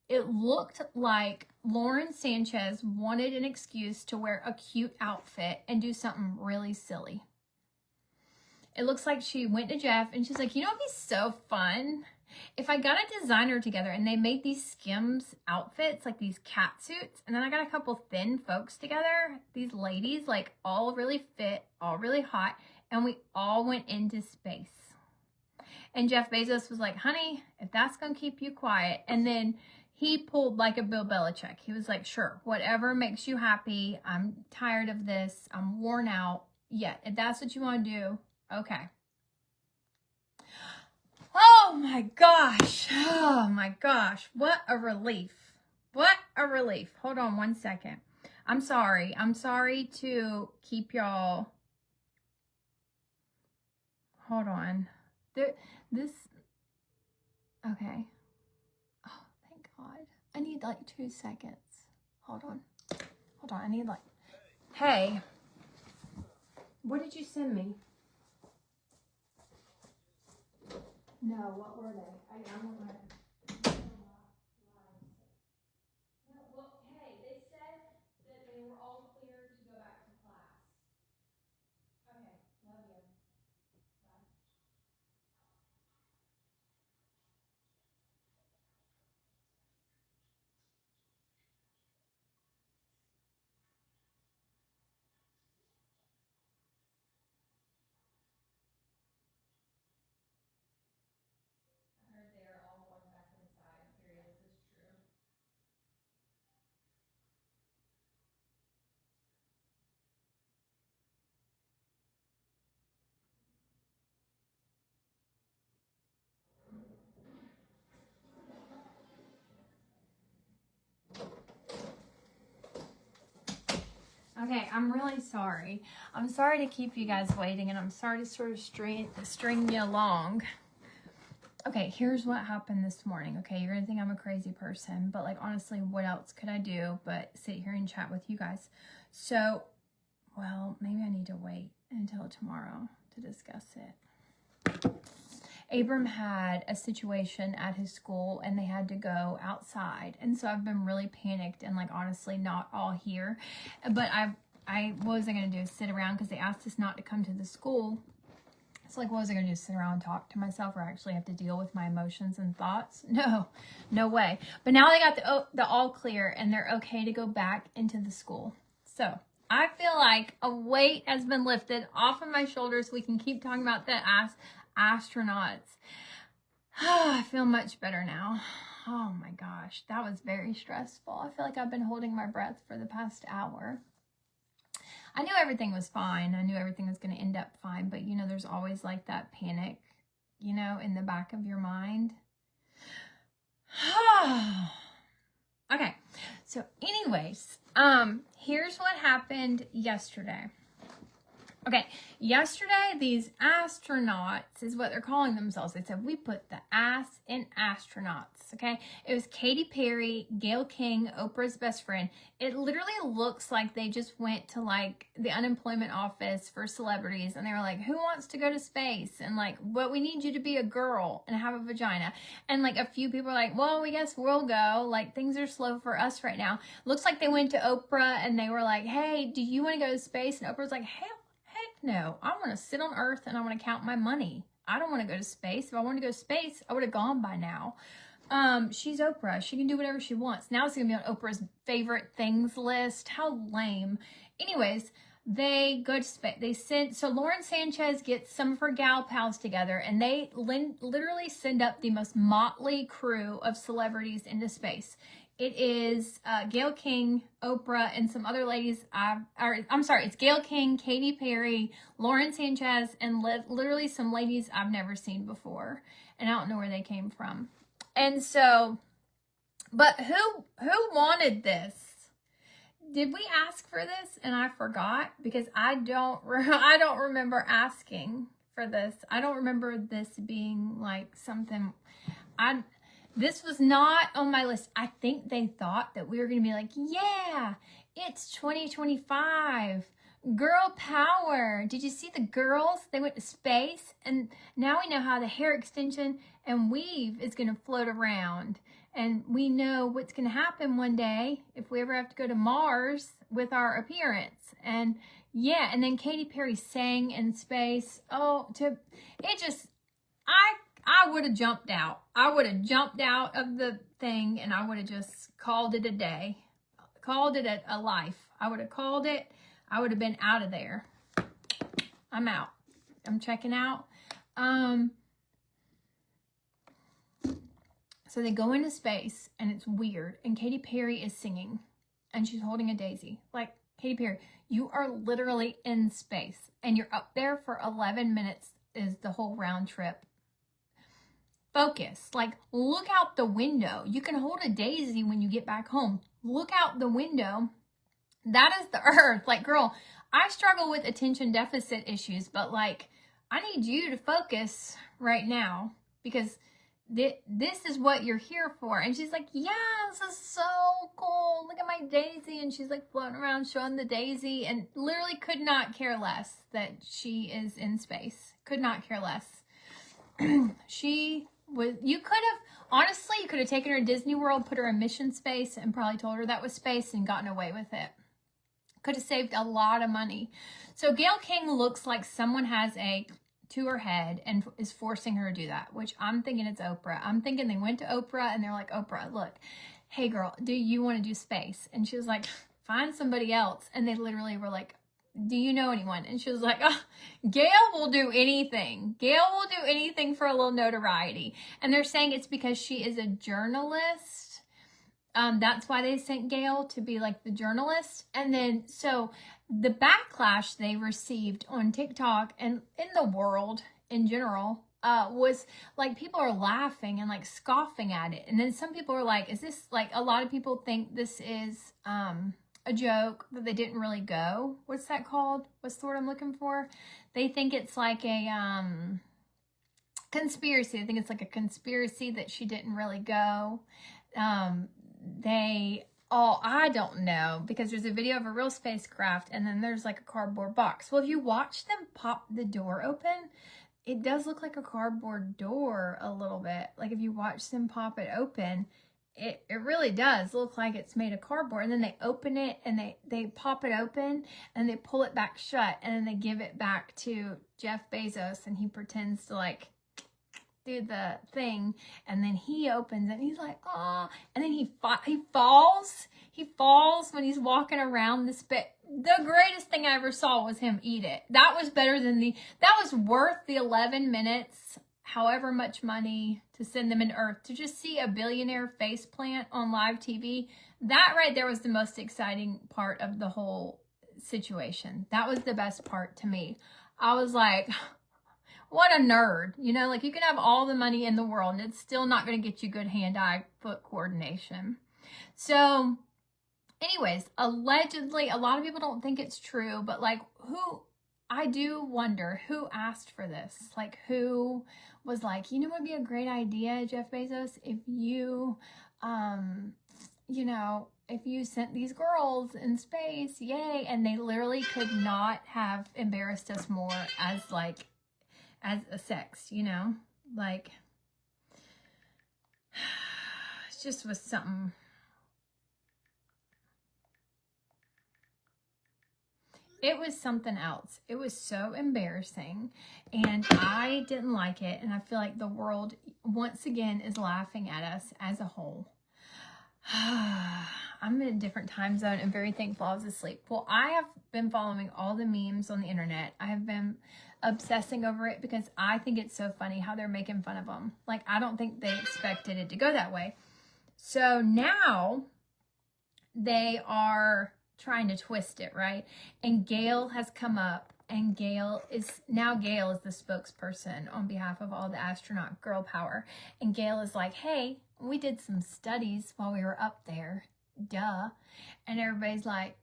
it looked like Lauren Sanchez wanted an excuse to wear a cute outfit and do something really silly. It looks like she went to Jeff and she's like, you know, it'd be so fun if I got a designer together and they made these Skims outfits, like these cat suits, and then I got a couple thin folks together, these ladies, like all really fit, all really hot, and we all went into space. And Jeff Bezos was like, honey, if that's going to keep you quiet. And then he pulled like a Bill Belichick. He was like, sure, whatever makes you happy. I'm tired of this. I'm worn out. Yeah, if that's what you want to do, okay. Oh my gosh. Oh my gosh. What a relief. What a relief. Hold on one second. I'm sorry. I'm sorry to keep y'all. Hold on. Okay. Oh, thank God. I need like 2 seconds. Hold on. I need like, hey, what did you send me? No, what were they? I'm gonna. No, well, hey, they said that they were all cleared to go back to class. Okay, love you. Bye. I heard they are all going back inside. Period. This is true. Okay, I'm really sorry. I'm sorry to keep you guys waiting, and I'm sorry to sort of string you along. Okay, here's what happened this morning. Okay, you're gonna think I'm a crazy person, but like honestly, what else could I do but sit here and chat with you guys? So, well, maybe I need to wait until tomorrow to discuss it. Abram had a situation at his school and they had to go outside. And so I've been really panicked and like honestly not all here. But what was I going to do? Sit around because they asked us not to come to the school. So like what was I going to do? Sit around and talk to myself or actually have to deal with my emotions and thoughts? No way. But now they got the all clear and they're okay to go back into the school. So I feel like a weight has been lifted off of my shoulders. We can keep talking about the astronauts. I feel much better now. Oh my gosh, that was very stressful. I feel like I've been holding my breath for the past hour. I knew everything was fine. I knew everything was going to end up fine, but you know, there's always like that panic, you know, in the back of your mind. Okay, so anyways, here's what happened yesterday. Okay, yesterday, these astronauts is what they're calling themselves. They said, we put the ass in astronauts, okay? It was Katy Perry, Gayle King, Oprah's best friend. It literally looks like they just went to, like, the unemployment office for celebrities, and they were like, who wants to go to space? And, like, well, we need you to be a girl and have a vagina. And, like, a few people are like, well, we guess we'll go. Like, things are slow for us right now. Looks like they went to Oprah, and they were like, hey, do you want to go to space? And Oprah's like, hell no, I want to sit on Earth and I want to count my money. I don't want to go to space. If I wanted to go to space, I would have gone by now. She's Oprah. She can do whatever she wants. Now it's going to be on Oprah's favorite things list. How lame. Anyways, they go to space. So Lauren Sanchez gets some of her gal pals together, and they literally send up the most motley crew of celebrities into space. It is Gayle King, Oprah, and some other ladies. It's Gayle King, Katy Perry, Lauren Sanchez, and literally some ladies I've never seen before. And I don't know where they came from. And so, but who wanted this? Did we ask for this and I forgot? Because I don't remember asking for this. I don't remember this being like something this was not on my list. I think they thought that we were going to be like, yeah, it's 2025. Girl power. Did you see the girls? They went to space. And now we know how the hair extension and weave is going to float around. And we know what's going to happen one day if we ever have to go to Mars with our appearance. And yeah, and then Katy Perry sang in space. I would have jumped out. I would have jumped out of the thing and I would have just called it a day. Called it a life. I would have called it. I would have been out of there. I'm out. I'm checking out. So they go into space and it's weird. And Katy Perry is singing and she's holding a daisy. Like, Katy Perry, you are literally in space and you're up there for 11 minutes is the whole round trip. Focus. Like, look out the window. You can hold a daisy when you get back home. Look out the window. That is the Earth. Like, girl, I struggle with attention deficit issues, but like, I need you to focus right now because this is what you're here for. And she's like, yeah, this is so cool. Look at my daisy. And she's like floating around showing the daisy and literally could not care less that she is in space. Could not care less. You could have taken her to Disney World, put her in mission space, and probably told her that was space and gotten away with it. Could have saved a lot of money. So Gayle King looks like someone has to her head and is forcing her to do that, which I'm thinking it's Oprah. I'm thinking they went to Oprah and they're like, Oprah, look, hey girl, do you want to do space? And she was like, find somebody else. And they literally were like, do you know anyone? And she was like, oh, Gayle will do anything. Gayle will do anything for a little notoriety. And they're saying it's because she is a journalist. That's why they sent Gayle to be like the journalist. And then, so the backlash they received on TikTok and in the world in general, was like people are laughing and like scoffing at it. And then some people are like, is this like, a lot of people think this is, a joke that they didn't really go. What's that called? What's the word I'm looking for? They think it's like a conspiracy. I think it's like a conspiracy that she didn't really go. I don't know, because there's a video of a real spacecraft and then there's like a cardboard box. Well, if you watch them pop the door open, it does look like a cardboard door a little bit. Like if you watch them pop it open, it really does look like it's made of cardboard. And then they open it and they pop it open and they pull it back shut and then they give it back to Jeff Bezos and he pretends to like do the thing and then he opens it and he's like, oh, and then he falls when he's walking around this bit. The greatest thing I ever saw was him eat it. That was that was worth the 11 minutes, however much money to send them in Earth to just see a billionaire face plant on live TV. That right there was the most exciting part of the whole situation. That was the best part to me. I was like, what a nerd. You know, like you can have all the money in the world and it's still not going to get you good hand-eye foot coordination. So anyways, allegedly, a lot of people don't think it's true, but like I do wonder who asked for this. Like, who was like, you know what would be a great idea, Jeff Bezos, if you, you know, if you sent these girls in space, yay. And they literally could not have embarrassed us more as like, as a sex, you know, like, it just was something. It was something else. It was so embarrassing and I didn't like it. And I feel like the world once again is laughing at us as a whole. I'm in a different time zone and very thankful I was asleep. Well, I have been following all the memes on the internet. I have been obsessing over it because I think it's so funny how they're making fun of them. Like, I don't think they expected it to go that way. So now they are trying to twist it, right? And Gail has come up, and Gail is the spokesperson on behalf of all the astronaut girl power. And Gail is like, hey, we did some studies while we were up there, duh. And everybody's like,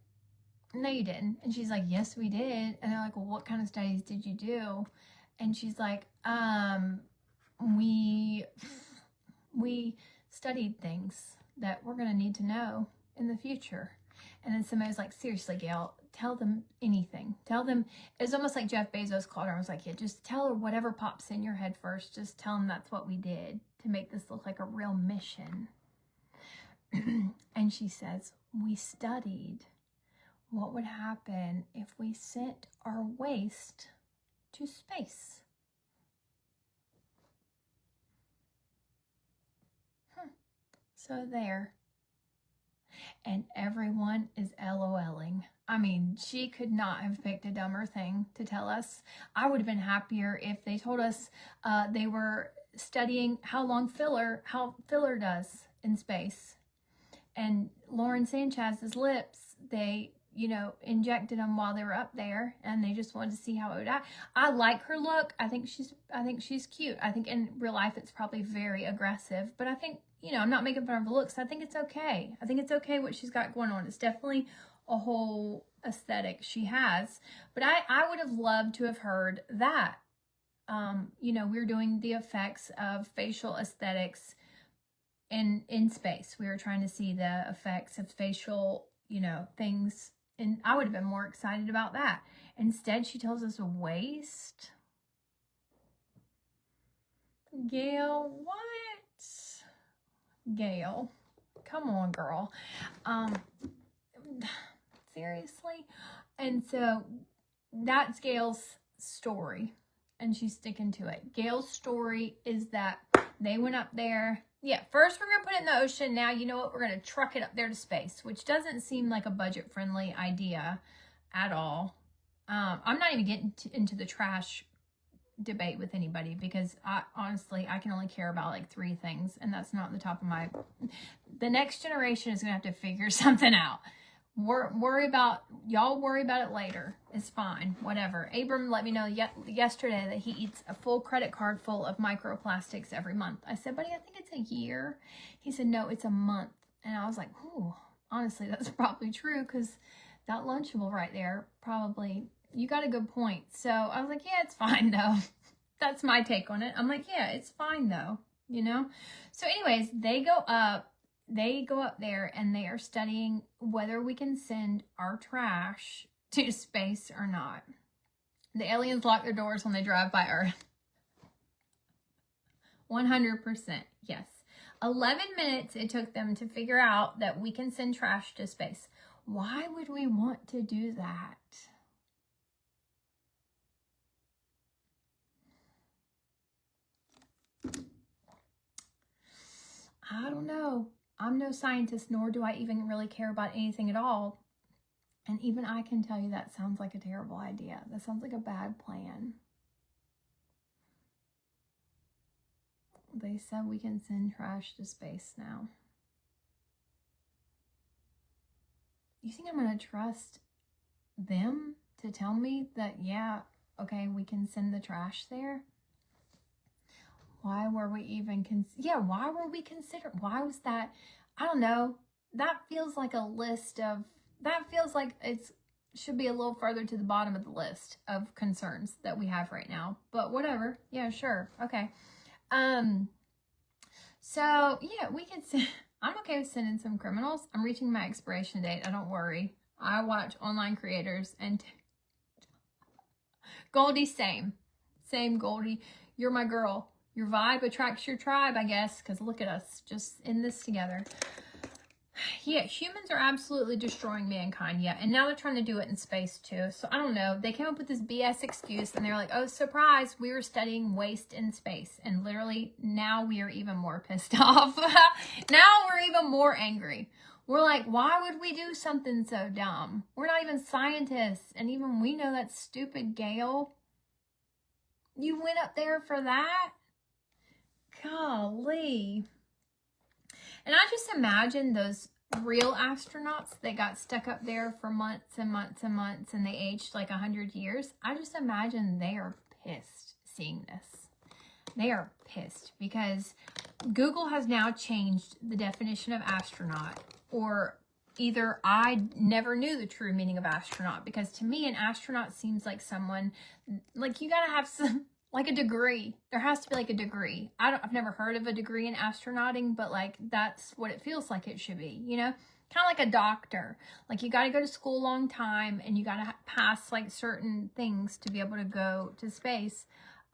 no, you didn't. And she's like, yes, we did. And they're like, well, what kind of studies did you do? And she's like, we studied things that we're going to need to know in the future. And then somebody was like, seriously, Gail, tell them anything. Tell them. It's almost like Jeff Bezos called her and was like, yeah, just tell her whatever pops in your head first. Just tell them that's what we did to make this look like a real mission. And she says, we studied what would happen if we sent our waste to space. So there. And everyone is LOLing. I mean, she could not have picked a dumber thing to tell us. I would have been happier if they told us they were studying how filler does in space. And Lauren Sanchez's lips, they, you know, injected them while they were up there, and they just wanted to see how it would act. I like her look. I think she's cute. I think in real life it's probably very aggressive, but I think, you know, I'm not making fun of her looks. I think it's okay. I think it's okay what she's got going on. It's definitely a whole aesthetic she has. But I would have loved to have heard that. You know, we're doing the effects of facial aesthetics in space. We were trying to see the effects of facial, you know, things. And I would have been more excited about that. Instead, she tells us waste. Gail, what? Gail, come on, girl. Seriously? And so that's Gail's story, and she's sticking to it. Gail's story is that they went up there. Yeah, first we're going to put it in the ocean. Now, you know what? We're going to truck it up there to space, which doesn't seem like a budget-friendly idea at all. I'm not even getting into the trash debate with anybody because honestly, I can only care about like 3 things, and that's not on the top of my... The next generation is going to have to figure something out. Y'all worry about it later. It's fine. Whatever. Abram let me know yesterday that he eats a full credit card full of microplastics every month. I said, buddy, I think it's a year. He said, no, it's a month. And I was like, ooh, honestly, that's probably true because that Lunchable right there probably... You got a good point. So I was like, yeah, it's fine though. That's my take on it. I'm like, yeah, it's fine though, you know? So anyways, they go up there and they are studying whether we can send our trash to space or not. The aliens lock their doors when they drive by Earth. 100%, yes. 11 minutes it took them to figure out that we can send trash to space. Why would we want to do that? I don't know. I'm no scientist, nor do I even really care about anything at all. And even I can tell you that sounds like a terrible idea. That sounds like a bad plan. They said we can send trash to space now. You think I'm going to trust them to tell me that, yeah, okay, we can send the trash there? Why were we even, why were we considered? Why was that? I don't know. That feels like a list of, that feels like it's should be a little further to the bottom of the list of concerns that we have right now. But whatever. Yeah, sure. Okay. So yeah, we can send, I'm okay with sending some criminals. I'm reaching my expiration date. I don't worry. I watch online creators and Goldie, same Goldie. You're my girl. Your vibe attracts your tribe, I guess, because look at us just in this together. Yeah, humans are absolutely destroying mankind, yeah. And now they're trying to do it in space, too. So, I don't know. They came up with this BS excuse, and they're like, oh, surprise, we were studying waste in space. And literally, now we are even more pissed off. Now we're even more angry. We're like, why would we do something so dumb? We're not even scientists. And even we know that stupid Gail. You went up there for that? Golly. And I just imagine those real astronauts that got stuck up there for months and months and months and they aged like 100 years. I just imagine they are pissed seeing this. They are pissed because Google has now changed the definition of astronaut, or either I never knew the true meaning of astronaut, because to me an astronaut seems like someone, like you gotta have some, like a degree. There has to be like a degree. I've never heard of a degree in astronauting, but like that's what it feels like it should be, you know? Kind of like a doctor. Like you got to go to school a long time and you got to pass like certain things to be able to go to space,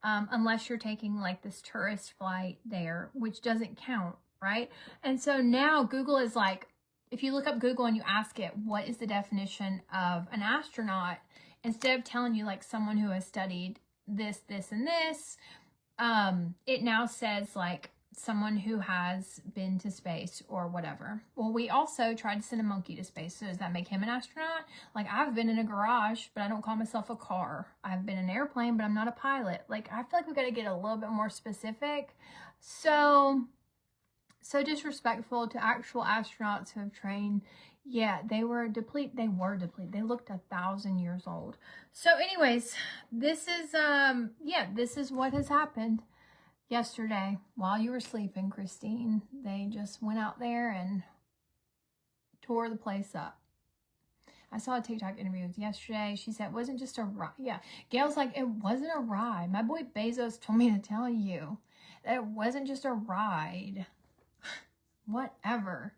unless you're taking like this tourist flight there, which doesn't count, right? And so now Google is like, if you look up Google and you ask it, what is the definition of an astronaut? Instead of telling you like someone who has studied this, and this, it now says like someone who has been to space or whatever. Well, we also tried to send a monkey to space. So does that make him an astronaut? Like I've been in a garage, but I don't call myself a car. I've been in an airplane, but I'm not a pilot. Like I feel like we got to get a little bit more specific. So disrespectful to actual astronauts who have trained. Yeah, they were depleted. They looked 1,000 years old. So anyways, this is, this is what has happened yesterday while you were sleeping, Christine. They just went out there and tore the place up. I saw a TikTok interview yesterday. She said it wasn't just a ride. Yeah, Gail's like, it wasn't a ride. My boy Bezos told me to tell you that it wasn't just a ride. Whatever.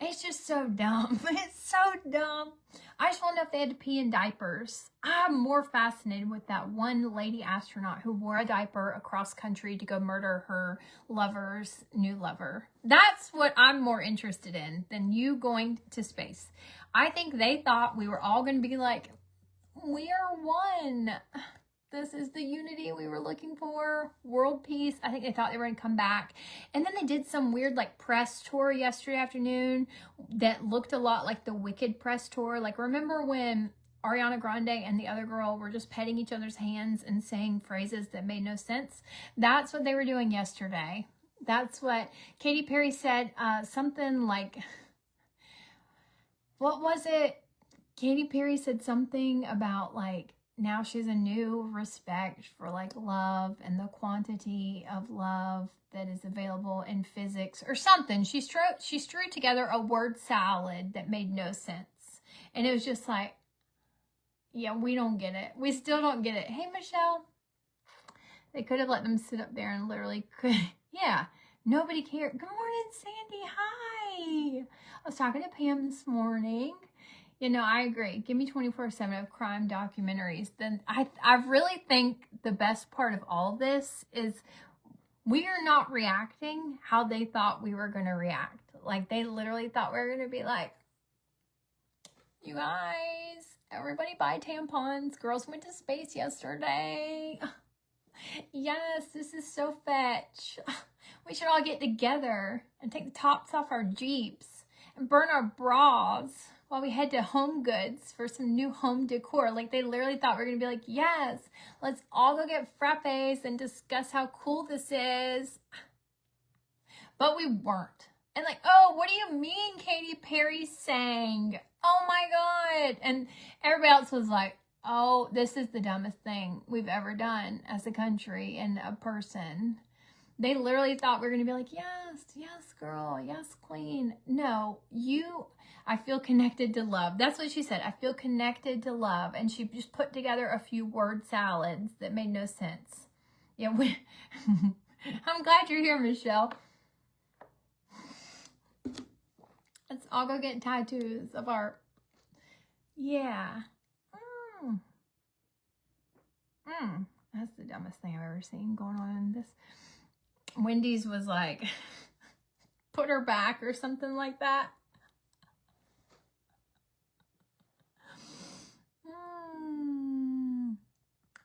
It's just so dumb. It's so dumb. I just want to know if they had to pee in diapers. I'm more fascinated with that one lady astronaut who wore a diaper across country to go murder her lover's new lover. That's what I'm more interested in than you going to space. I think they thought we were all going to be like, we are one. This is the unity we were looking for. World peace. I think they thought they were going to come back. And then they did some weird like press tour yesterday afternoon that looked a lot like the Wicked press tour. Like remember when Ariana Grande and the other girl were just petting each other's hands and saying phrases that made no sense? That's what they were doing yesterday. That's what Katy Perry said. Something like, what was it? Katy Perry said something about like, now she has a new respect for like love and the quantity of love that is available in physics or something. She strewed together a word salad that made no sense. And it was just like, yeah, we don't get it. We still don't get it. Hey, Michelle. They could have let them sit up there and literally could. Yeah, nobody cared. Good morning, Sandy. Hi. I was talking to Pam this morning. You know, I agree. Give me 24/7 of crime documentaries. Then I really think the best part of all this is we are not reacting how they thought we were going to react. Like they literally thought we were going to be like, you guys, everybody buy tampons. Girls went to space yesterday. Yes, this is so fetch. We should all get together and take the tops off our Jeeps and burn our bras while we head to Home Goods for some new home decor. Like they literally thought we were going to be like, yes, let's all go get frappes and discuss how cool this is. But we weren't. And like, oh, what do you mean Katy Perry sang? Oh my God. And everybody else was like, oh, this is the dumbest thing we've ever done as a country and a person. They literally thought we were going to be like, yes, yes, girl, yes, queen. No, I feel connected to love. That's what she said. I feel connected to love. And she just put together a few word salads that made no sense. Yeah, I'm glad you're here, Michelle. Let's all go get tattoos of our, yeah. That's the dumbest thing I've ever seen going on in this. Wendy's was like, put her back or something like that.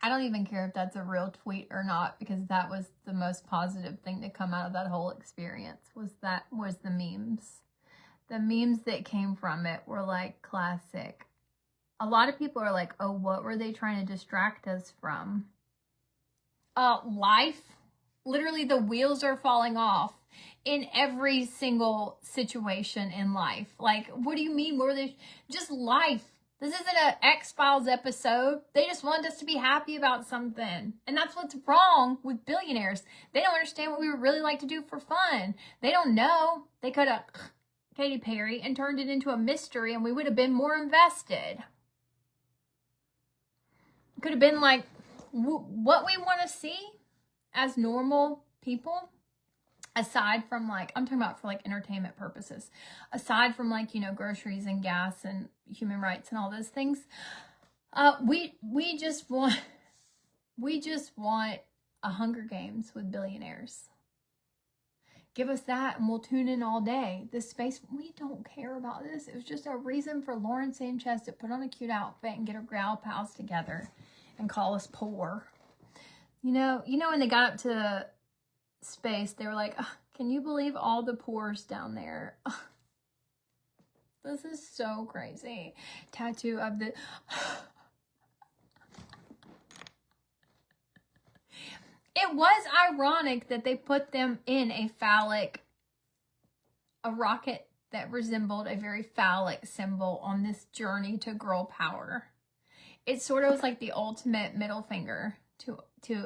I don't even care if that's a real tweet or not, because that was the most positive thing to come out of that whole experience was the memes. The memes that came from it were like classic. A lot of people are like, oh, what were they trying to distract us from? Life. Literally, the wheels are falling off in every single situation in life. Like, what do you mean? What were they? Just life. This isn't an X-Files episode. They just want us to be happy about something. And that's what's wrong with billionaires. They don't understand what we would really like to do for fun. They don't know. They could have Katy Perry and turned it into a mystery, and we would have been more invested. It could have been like what we want to see as normal people, aside from like, I'm talking about for like entertainment purposes, aside from like, you know, groceries and gas and human rights and all those things. We just want a Hunger Games with billionaires. Give us that and we'll tune in all day. This space, we don't care about this. It was just a reason for Lauren Sanchez to put on a cute outfit and get her gal pals together and call us poor. You know when they got up to space, they were like, oh, can you believe all the pores down there? Oh, this is so crazy. Tattoo of the... It was ironic that they put them in a rocket that resembled a very phallic symbol on this journey to girl power. It sort of was like the ultimate middle finger to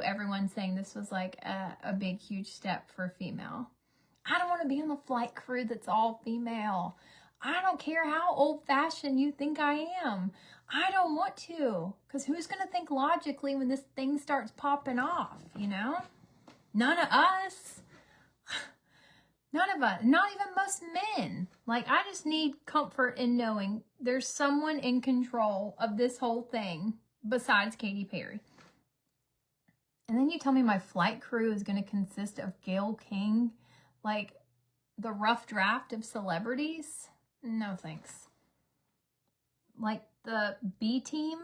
everyone, saying this was like a big, huge step for female. I don't want to be on the flight crew that's all female. I don't care how old-fashioned you think I am. I don't want to, because who's going to think logically when this thing starts popping off, you know? None of us. None of us. Not even most men. Like, I just need comfort in knowing there's someone in control of this whole thing besides Katy Perry. And then you tell me my flight crew is going to consist of Gayle King, like the rough draft of celebrities? No, thanks. Like the B team?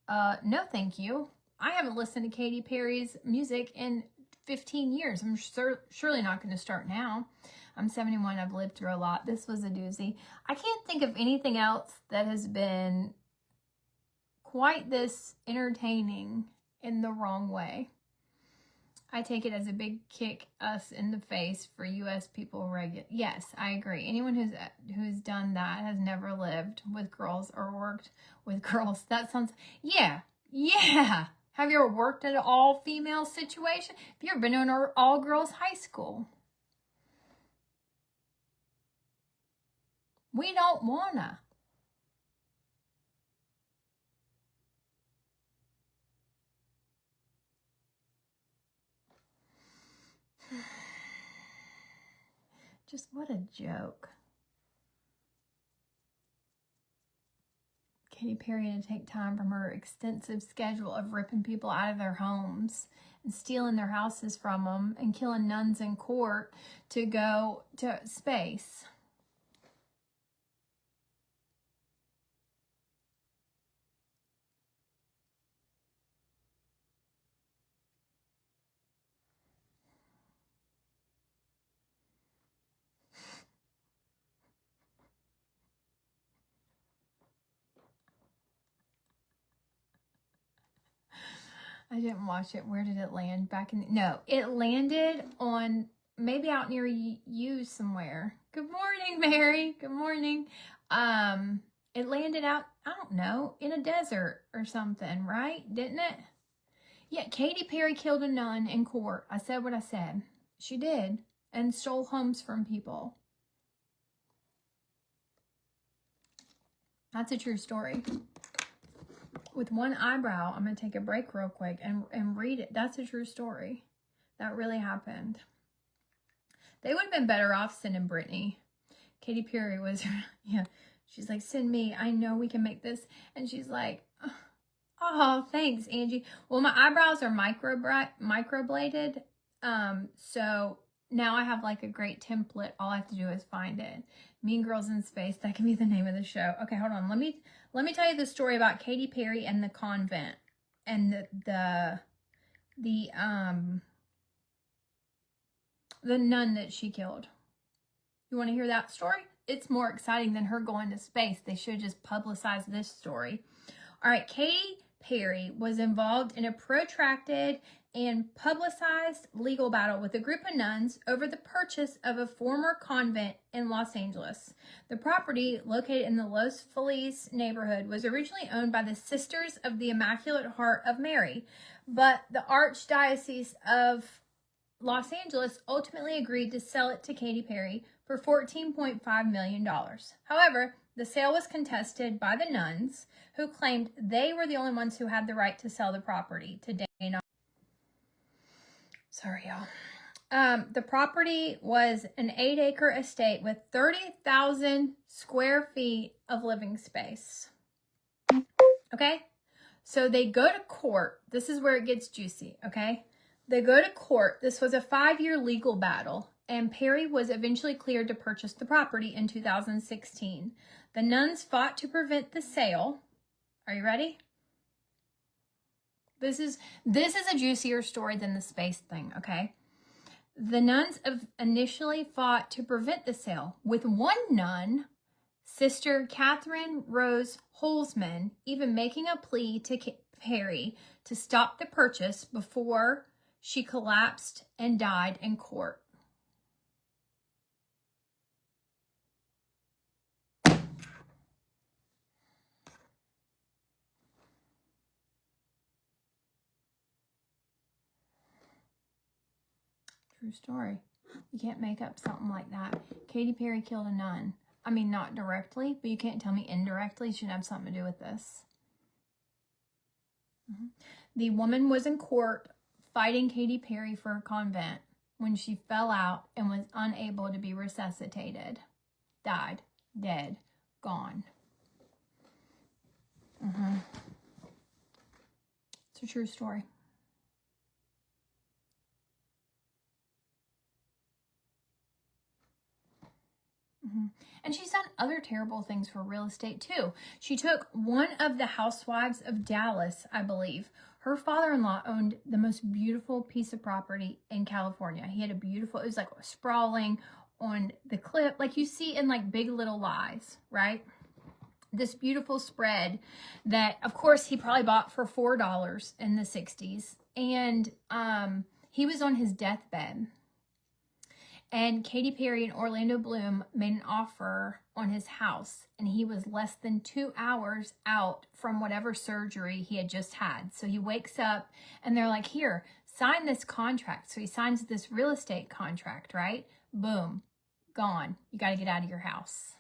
No, thank you. I haven't listened to Katy Perry's music in 15 years. I'm surely not going to start now. I'm 71. I've lived through a lot. This was a doozy. I can't think of anything else that has been quite this entertaining in the wrong way. I take it as a big kick us in the face for U.S. people regular. Yes, I agree. Anyone who's done that has never lived with girls or worked with girls. That sounds, yeah. Have you ever worked at an all-female situation? Have you ever been in an all-girls high school? We don't wanna. Just what a joke. Katy Perry to take time from her extensive schedule of ripping people out of their homes and stealing their houses from them and killing nuns in court to go to space. I didn't watch it. Where did it land? No, it landed on maybe out near you somewhere. Good morning, Mary. Good morning. It landed out, I don't know, in a desert or something, right? Didn't it? Yeah, Katy Perry killed a nun in court. I said what I said. She did. And stole homes from people. That's a true story. With one eyebrow, I'm going to take a break real quick and read it. That's a true story. That really happened. They would have been better off sending Britney. Katy Perry was, yeah. She's like, send me. I know we can make this. And she's like, oh, thanks, Angie. Well, my eyebrows are microbladed. So now I have like a great template. All I have to do is find it. Mean Girls in Space. That can be the name of the show. Okay, hold on. Let me tell you the story about Katy Perry and the convent and the nun that she killed. You want to hear that story? It's more exciting than her going to space. They should just publicize this story. All right, Katy Perry was involved in a protracted and publicized legal battle with a group of nuns over the purchase of a former convent in Los Angeles. The property, located in the Los Feliz neighborhood, was originally owned by the Sisters of the Immaculate Heart of Mary, but the Archdiocese of Los Angeles ultimately agreed to sell it to Katy Perry for $14.5 million. However, the sale was contested by the nuns, who claimed they were the only ones who had the right to sell the property to Dana. Sorry, y'all. The property was an 8-acre estate with 30,000 square feet of living space. Okay? So they go to court. This is where it gets juicy, okay? They go to court. This was a 5-year legal battle, and Perry was eventually cleared to purchase the property in 2016. The nuns fought to prevent the sale. Are you ready? This is a juicier story than the space thing, okay? The nuns initially fought to prevent the sale, with one nun, Sister Catherine Rose Holzman, even making a plea to Perry to stop the purchase before she collapsed and died in court. True story. You can't make up something like that. Katy Perry killed a nun. I mean, not directly, but you can't tell me indirectly. It should have something to do with this. The woman was in court fighting Katy Perry for a convent when she fell out and was unable to be resuscitated. Died. Dead. Gone. It's a true story. And she's done other terrible things for real estate too. She took one of the housewives of Dallas, I believe. Her father-in-law owned the most beautiful piece of property in California. He had a beautiful, it was like sprawling on the cliff, like you see in like Big Little Lies, right? This beautiful spread that, of course, he probably bought for $4 in the 60s. And he was on his deathbed. And Katy Perry and Orlando Bloom made an offer on his house, and he was less than 2 hours out from whatever surgery he had just had. So he wakes up, and they're like, here, sign this contract. So he signs this real estate contract, right? Boom, gone. You got to get out of your house.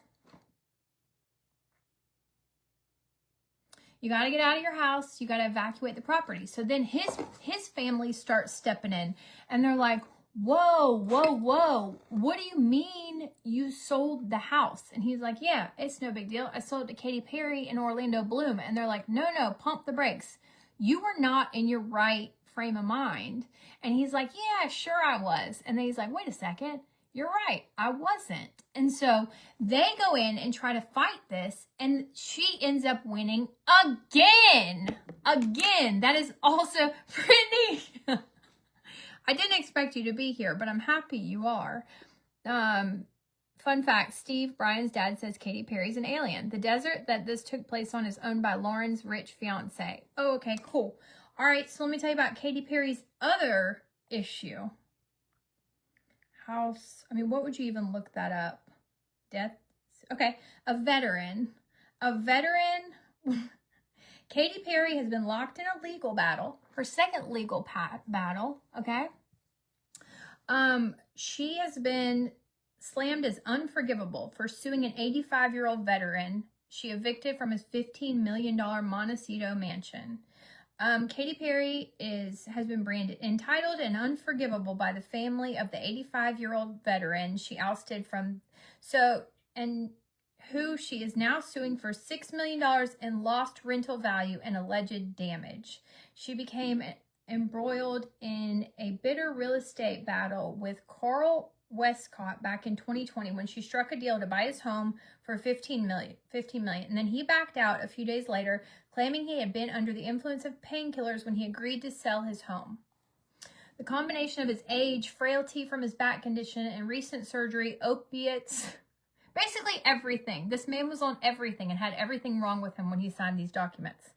You got to get out of your house. You got to evacuate the property. So then his family starts stepping in, and they're like, whoa, what do you mean you sold the house? And he's like, yeah, it's no big deal. I sold it to Katy Perry and Orlando Bloom. And they're like, no, pump the brakes. You were not in your right frame of mind. And he's like, yeah, sure I was. And then he's like, wait a second, you're right, I wasn't. And so they go in and try to fight this, and she ends up winning again. That is also Brittany. I didn't expect you to be here, but I'm happy you are. Fun fact, Steve, Brian's dad, says Katy Perry's an alien. The desert that this took place on is owned by Lauren's rich fiance. Oh, okay, cool. All right, so let me tell you about Katy Perry's other issue. House, I mean, what would you even look that up? Death? Okay, a veteran. Katy Perry has been locked in a legal battle her second legal battle, okay? She has been slammed as unforgivable for suing an 85-year-old veteran she evicted from his $15 million Montecito mansion. Katy Perry has been branded entitled and unforgivable by the family of the 85-year-old veteran she ousted from, who she is now suing for $6 million in lost rental value and alleged damage. She became embroiled in a bitter real estate battle with Carl Westcott back in 2020 when she struck a deal to buy his home for $15 million. And then he backed out a few days later, claiming he had been under the influence of painkillers when he agreed to sell his home. The combination of his age, frailty from his back condition, and recent surgery, opiates, basically everything. This man was on everything and had everything wrong with him when he signed these documents.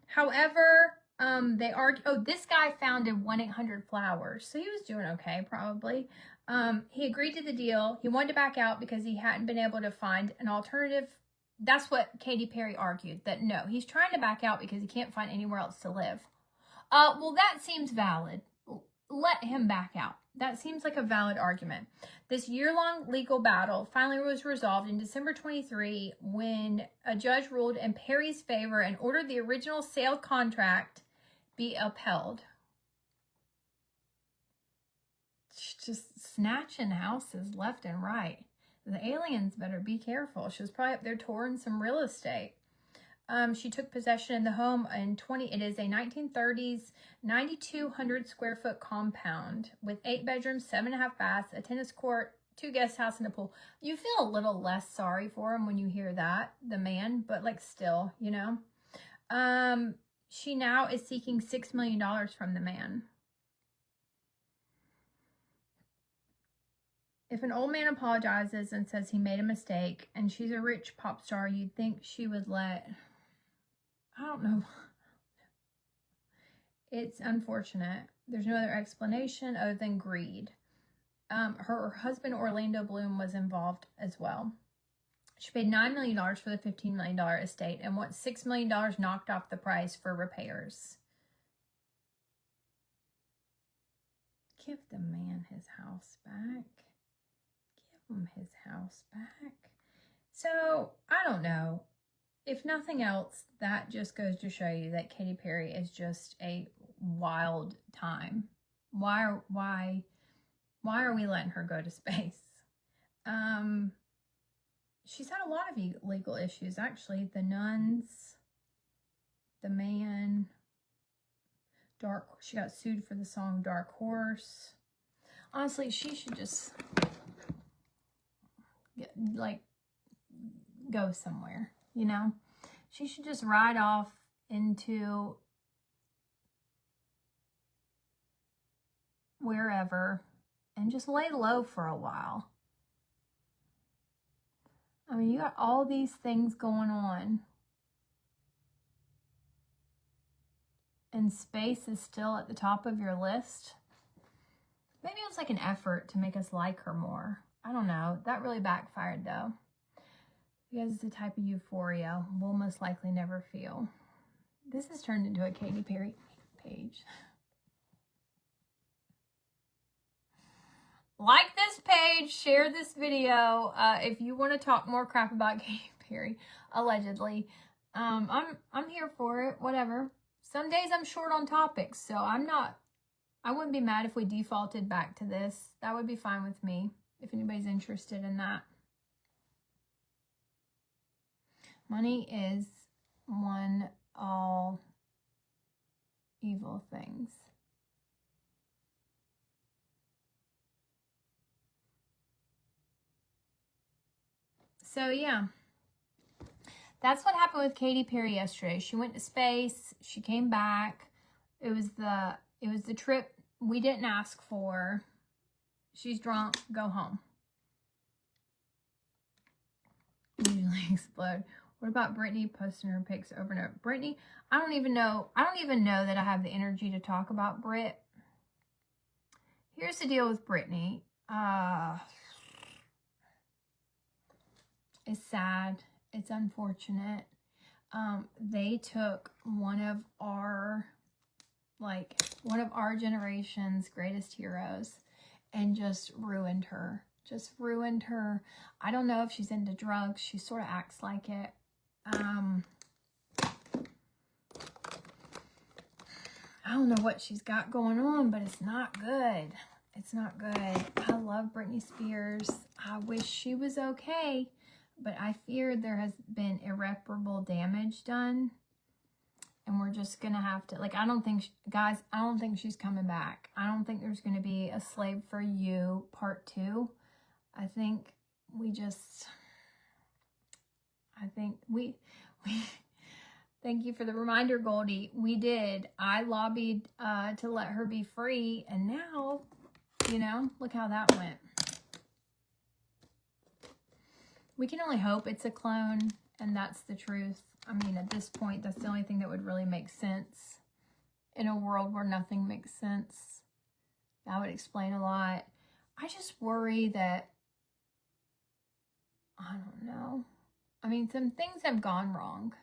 However, they argue, this guy founded 1-800-Flowers, so he was doing okay, probably. He agreed to the deal. He wanted to back out because he hadn't been able to find an alternative. That's what Katy Perry argued, that no, he's trying to back out because he can't find anywhere else to live. Well, that seems valid. Let him back out. That seems like a valid argument. This year-long legal battle finally was resolved in December 23 when a judge ruled in Perry's favor and ordered the original sale contract be upheld. Just snatching houses left and right. The aliens better be careful. She was probably up there touring some real estate. She took possession of the home in it is a 1930s, 9,200 square foot compound with 8 bedrooms, 7.5 baths, a tennis court, 2 guest house, and a pool. You feel a little less sorry for him when you hear that, the man, but like still, you know. She now is seeking $6 million from the man. If an old man apologizes and says he made a mistake and she's a rich pop star, you'd think she would let... I don't know. It's unfortunate. There's no other explanation other than greed. Her husband, Orlando Bloom, was involved as well. She paid $9 million for the $15 million estate and wants $6 million knocked off the price for repairs. Give the man his house back. Give him his house back. So, I don't know. If nothing else, that just goes to show you that Katy Perry is just a wild time. Why are we letting her go to space? She's had a lot of legal issues, actually. The nuns, the man, she got sued for the song Dark Horse. Honestly, she should just go somewhere. You know, she should just ride off into wherever and just lay low for a while. I mean, you got all these things going on. And space is still at the top of your list. Maybe it was like an effort to make us like her more. I don't know. That really backfired, though. Because it's the type of euphoria we'll most likely never feel. This has turned into a Katy Perry page. Like this page, share this video if you want to talk more crap about Katy Perry, allegedly. I'm here for it, whatever. Some days I'm short on topics, so I wouldn't be mad if we defaulted back to this. That would be fine with me, if anybody's interested in that. Money is one all evil things. So yeah, that's what happened with Katy Perry yesterday. She went to space. She came back. It was the trip we didn't ask for. She's drunk. Go home. Usually explode. What about Brittany posting her pics over and over? Brittany, I don't even know that I have the energy to talk about Brit. Here's the deal with Brittany. It's sad. It's unfortunate. They took one of like one of our generation's greatest heroes, and just ruined her. Just ruined her. I don't know if she's into drugs. She sort of acts like it. I don't know what she's got going on, but it's not good. It's not good. I love Britney Spears. I wish she was okay, but I fear there has been irreparable damage done. And we're just going to have to, like, I don't think, guys, I don't think she's coming back. I don't think there's going to be a Slave for You part 2. I think we thank you for the reminder, Goldie. We did. I lobbied to let her be free. And now, you know, look how that went. We can only hope it's a clone, and that's the truth. I mean, at this point, that's the only thing that would really make sense in a world where nothing makes sense. That would explain a lot. I just worry that, I don't know. I mean, some things have gone wrong.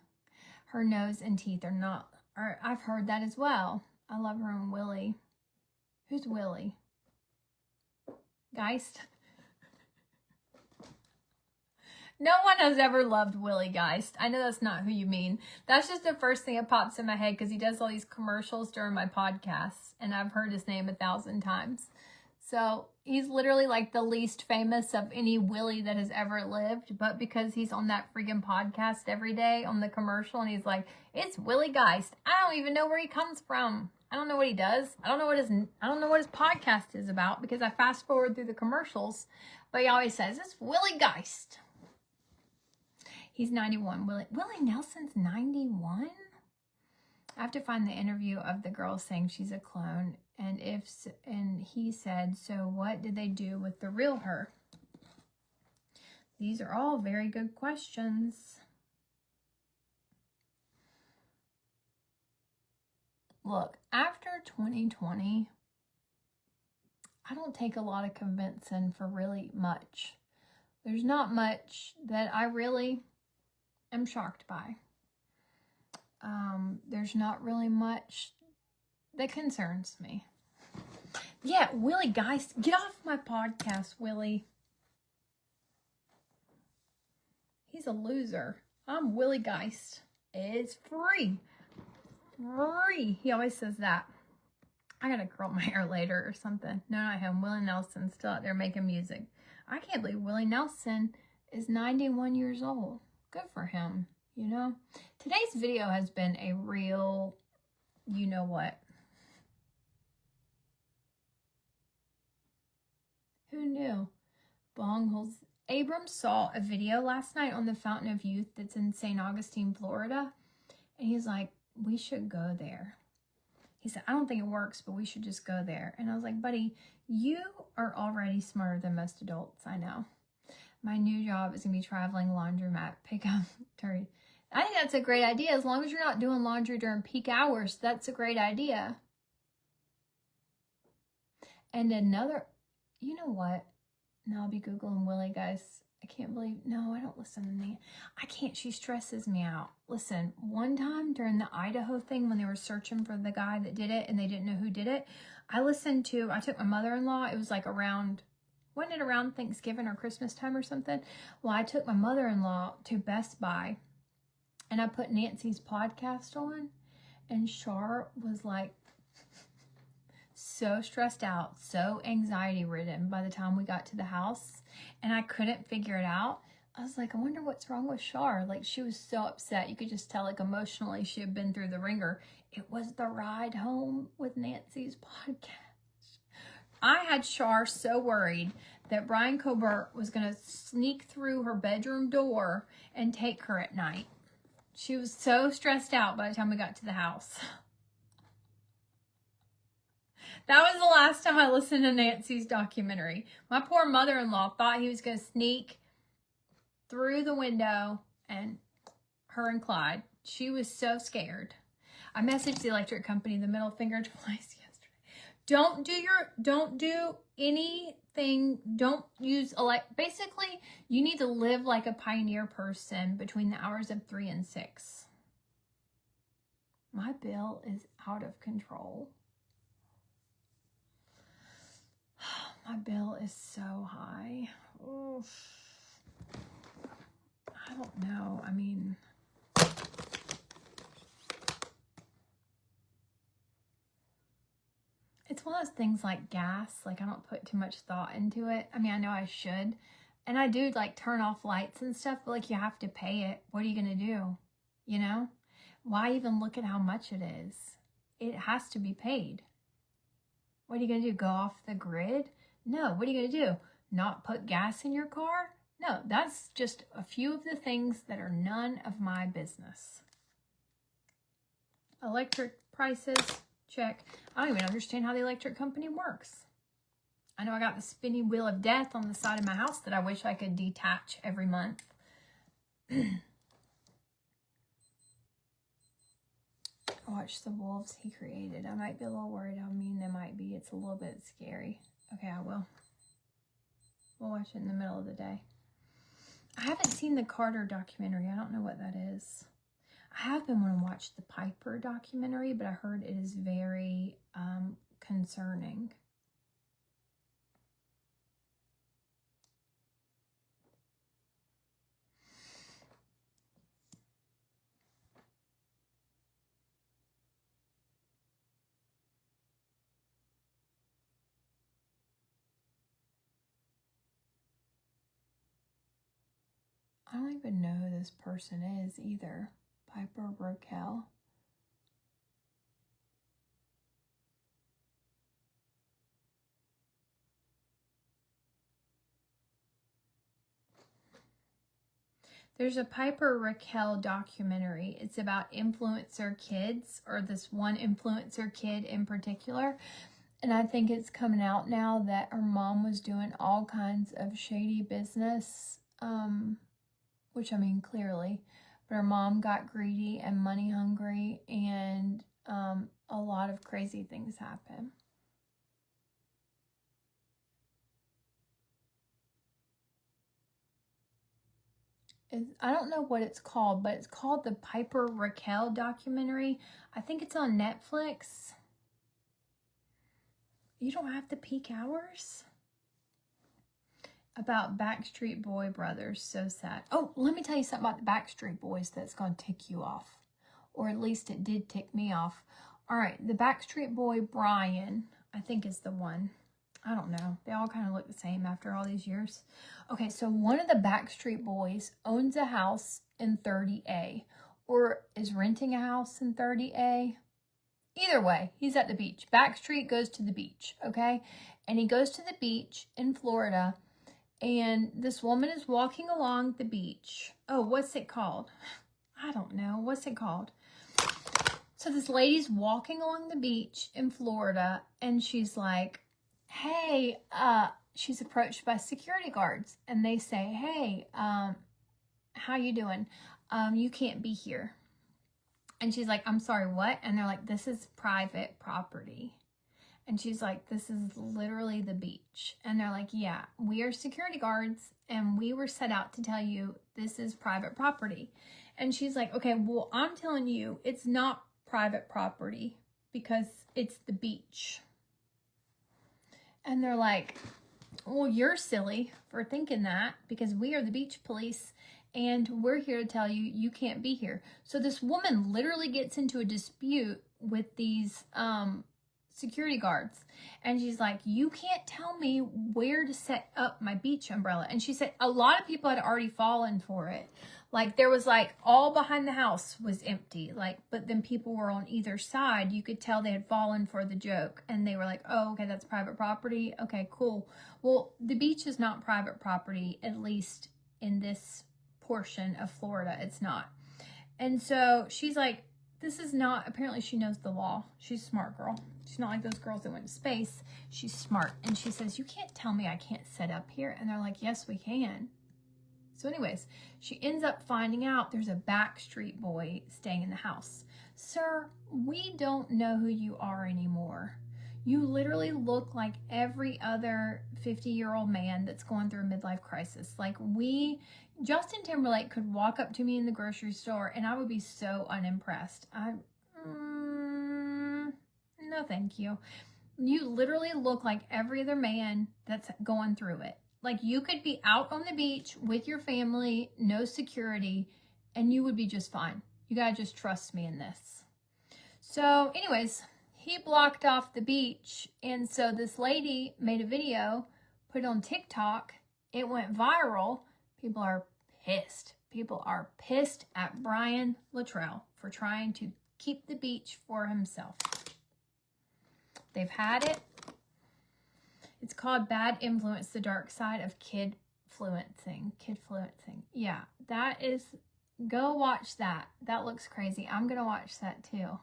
Her nose and teeth are not, I've heard that as well. I love her and Willie. Who's Willie? Geist? No one has ever loved Willie Geist. I know that's not who you mean. That's just the first thing that pops in my head because he does all these commercials during my podcasts, and I've heard his name 1,000 times. So he's literally like the least famous of any Willie that has ever lived, but because he's on that freaking podcast every day on the commercial, and he's like, it's Willie Geist. I don't even know where he comes from. I don't know what he does. I don't know what his podcast is about because I fast forward through the commercials, but he always says it's Willie Geist. He's 91. Willie Nelson's 91? I have to find the interview of the girl saying she's a clone. And he said, so what did they do with the real her? These are all very good questions. Look, after 2020, I don't take a lot of convincing for really much. There's not much that I really am shocked by. There's not really much that concerns me. Yeah, Willie Geist, get off my podcast, Willie. He's a loser. I'm Willie Geist. It's free. Free. He always says that. I gotta curl my hair later or something. No, not him. Willie Nelson's still out there making music. I can't believe Willie Nelson is 91 years old. Good for him, you know? Today's video has been a real, you know what? Who knew? Bongholes. Abram saw a video last night on the Fountain of Youth that's in St. Augustine, Florida. And he's like, we should go there. He said, I don't think it works, but we should just go there. And I was like, buddy, you are already smarter than most adults I know. My new job is going to be traveling laundromat pickup. I think that's a great idea. As long as you're not doing laundry during peak hours, that's a great idea. And another, you know what? Now I'll be Googling Willie, guys. I can't believe, no, I don't listen to me. I can't, she stresses me out. Listen, one time during the Idaho thing when they were searching for the guy that did it and they didn't know who did it, I took my mother-in-law, it was like around, wasn't it around Thanksgiving or Christmas time or something? Well, I took my mother-in-law to Best Buy and I put Nancy's podcast on, and Char was like so stressed out, so anxiety ridden by the time we got to the house, and I couldn't figure it out. I was like, I wonder what's wrong with Char. Like, she was so upset. You could just tell, like, emotionally she had been through the ringer. It was the ride home with Nancy's podcast. I had Char so worried that Brian Colbert was going to sneak through her bedroom door and take her at night. She was so stressed out by the time we got to the house. That was the last time I listened to Nancy's documentary. My poor mother-in-law thought he was going to sneak through the window, and her and Clyde. She was so scared. I messaged the electric company the middle finger twice yesterday. Don't do anything. Don't use basically, you need to live like a pioneer person between the hours of 3 and 6. My bill is out of control. My bill is so high. Oof. I don't know. I mean, it's one of those things like gas. Like, I don't put too much thought into it. I mean, I know I should. And I do, like, turn off lights and stuff. But, like, you have to pay it. What are you going to do? You know? Why even look at how much it is? It has to be paid. What are you going to do? Go off the grid? No. What are you going to do? Not put gas in your car? No. That's just a few of the things that are none of my business. Electric prices, check. I don't even understand how the electric company works. I know I got the spinning wheel of death on the side of my house that I wish I could detach every month. Watch the wolves he created. I might be a little worried how mean they might be. It's a little bit scary. Okay, I will. We'll watch it in the middle of the day. I haven't seen the Carter documentary. I don't know what that is. I have been wanting to watch the Piper documentary, but I heard it is very concerning. I don't even know who this person is either. Piper Roquel. There's a Piper Roquel documentary. It's about influencer kids, or this one influencer kid in particular. And I think it's coming out now that her mom was doing all kinds of shady business, which, I mean, clearly. But her mom got greedy and money hungry, and a lot of crazy things happen. I don't know what it's called, but it's called the Piper Roquel documentary. I think it's on Netflix. You don't have the peak hours? About Backstreet Boy brothers. So sad. Oh, let me tell you something about the Backstreet Boys that's going to tick you off. Or at least it did tick me off. All right, the Backstreet Boy Brian, I think is the one. I don't know. They all kind of look the same after all these years. Okay, so one of the Backstreet Boys owns a house in 30A or is renting a house in 30A. Either way, he's at the beach. Backstreet goes to the beach, okay? And he goes to the beach in Florida, and this woman is walking along the beach. Oh, what's it called? I don't know. What's it called? So this lady's walking along the beach in Florida, and she's like, hey, she's approached by security guards, and they say, hey, how you doing? You can't be here. And she's like, I'm sorry, what? And they're like, this is private property. And she's like, this is literally the beach. And they're like, yeah, we are security guards, and we were set out to tell you this is private property. And she's like, okay, well, I'm telling you it's not private property because it's the beach. And they're like, well, you're silly for thinking that, because we are the beach police and we're here to tell you you can't be here. So this woman literally gets into a dispute with these security guards, and she's like, you can't tell me where to set up my beach umbrella. And she said a lot of people had already fallen for it. Like, there was like all behind the house was empty, like, but then people were on either side. You could tell they had fallen for the joke, and they were like, oh, okay, that's private property. Okay, cool. Well, the beach is not private property, at least in this portion of Florida, it's not. And so she's like, this is not, apparently she knows the law. She's a smart girl. She's not like those girls that went to space. She's smart. And she says, you can't tell me I can't set up here. And they're like, yes, we can. So anyways, she ends up finding out there's a Backstreet Boy staying in the house. Sir, we don't know who you are anymore. You literally look like every other 50-year-old man that's going through a midlife crisis. Like, Justin Timberlake could walk up to me in the grocery store and I would be so unimpressed. No, thank you. You literally look like every other man that's going through it. Like you could be out on the beach with your family, no security, and you would be just fine. You gotta just trust me in this. So anyways, he blocked off the beach, and so this lady made a video, put it on TikTok. It went viral. People are pissed. People are pissed at Brian Luttrell for trying to keep the beach for himself. They've had it. It's called Bad Influence, the Dark Side of Kid-fluencing. Kid-fluencing. Yeah, that is, go watch that. That looks crazy. I'm going to watch that too.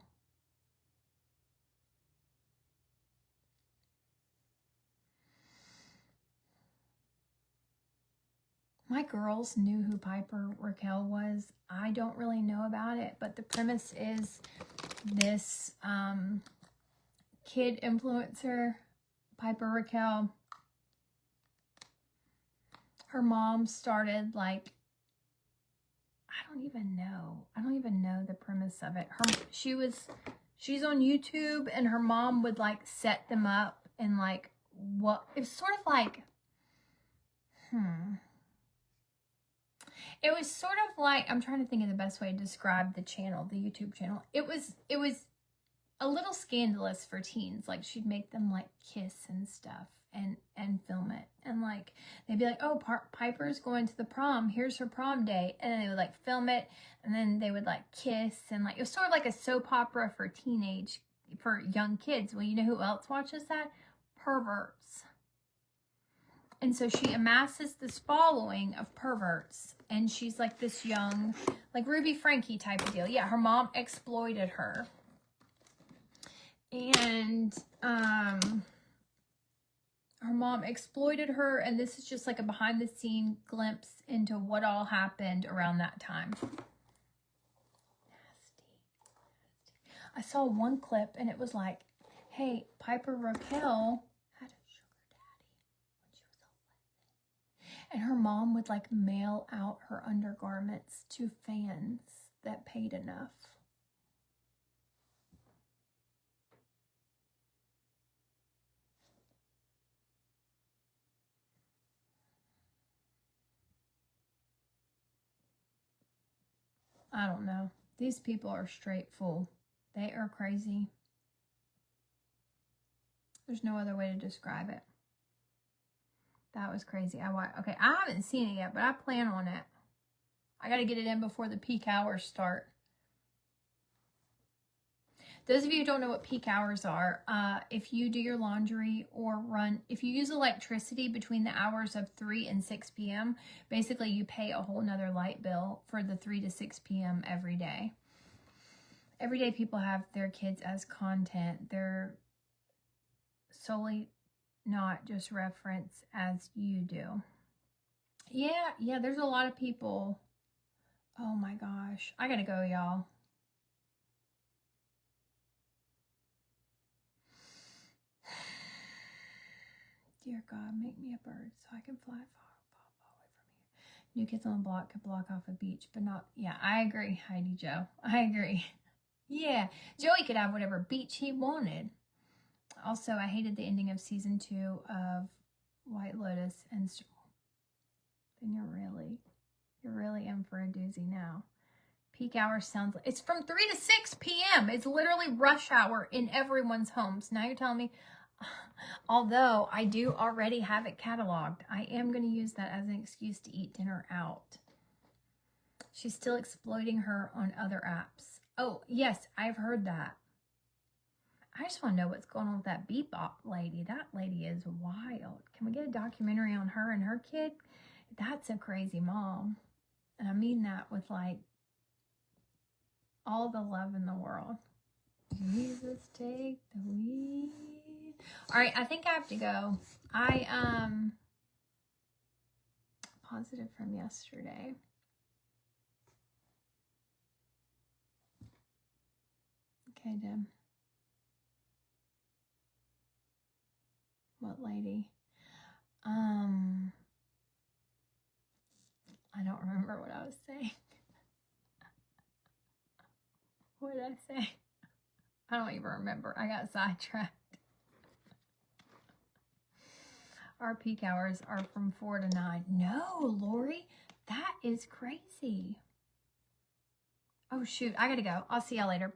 My girls knew who Piper Raquel was. I don't really know about it, but the premise is this kid influencer, Piper Raquel. Her mom started like, I don't even know the premise of it. She's on YouTube, and her mom would like set them up and like what it was sort of like, It was sort of like, I'm trying to think of the best way to describe the channel, the YouTube channel. It was a little scandalous for teens. Like she'd make them like kiss and stuff and film it. And like, they'd be like, oh, Piper's going to the prom. Here's her prom day. And then they would like film it, and then they would like kiss, and like, it was sort of like a soap opera for young kids. Well, you know who else watches that? Perverts. And so she amasses this following of perverts, and she's like this young, like Ruby Frankie type of deal. Yeah, her mom exploited her. And her mom exploited her, and this is just like a behind the scene glimpse into what all happened around that time. Nasty. I saw one clip, and it was like, hey, Piper Raquel had a sugar daddy when she was 11. And her mom would like mail out her undergarments to fans that paid enough. I don't know. These people are straight full. They are crazy. There's no other way to describe it. That was crazy. Okay, I haven't seen it yet, but I plan on it. I got to get it in before the peak hours start. Those of you who don't know what peak hours are, if you do your laundry or if you use electricity between the hours of 3 and 6 p.m., basically you pay a whole nother light bill for the 3 to 6 p.m. every day. Every day people have their kids as content. They're solely not just reference as you do. Yeah, there's a lot of people. Oh my gosh. I gotta go, y'all. Dear God, make me a bird so I can fly far away from here. New Kids on the Block could block off a beach, but not... Yeah, I agree, Heidi Joe. I agree. Yeah, Joey could have whatever beach he wanted. Also, I hated the ending of season 2 of White Lotus, and then you're really in for a doozy now. Peak hour sounds like... It's from 3 to 6 p.m. It's literally rush hour in everyone's homes. Now you're telling me... Although I do already have it cataloged, I am going to use that as an excuse to eat dinner out. She's still exploiting her on other apps. Oh, yes, I've heard that. I just want to know what's going on with that Bebop lady. That lady is wild. Can we get a documentary on her and her kid? That's a crazy mom. And I mean that with like all the love in the world. Jesus, take the lead. All right, I think I have to go. Positive from yesterday. Okay, Deb. What lady? I don't remember what I was saying. What did I say? I don't even remember. I got sidetracked. Our peak hours are from 4 to 9. No, Lori, that is crazy. Oh, shoot. I got to go. I'll see y'all later.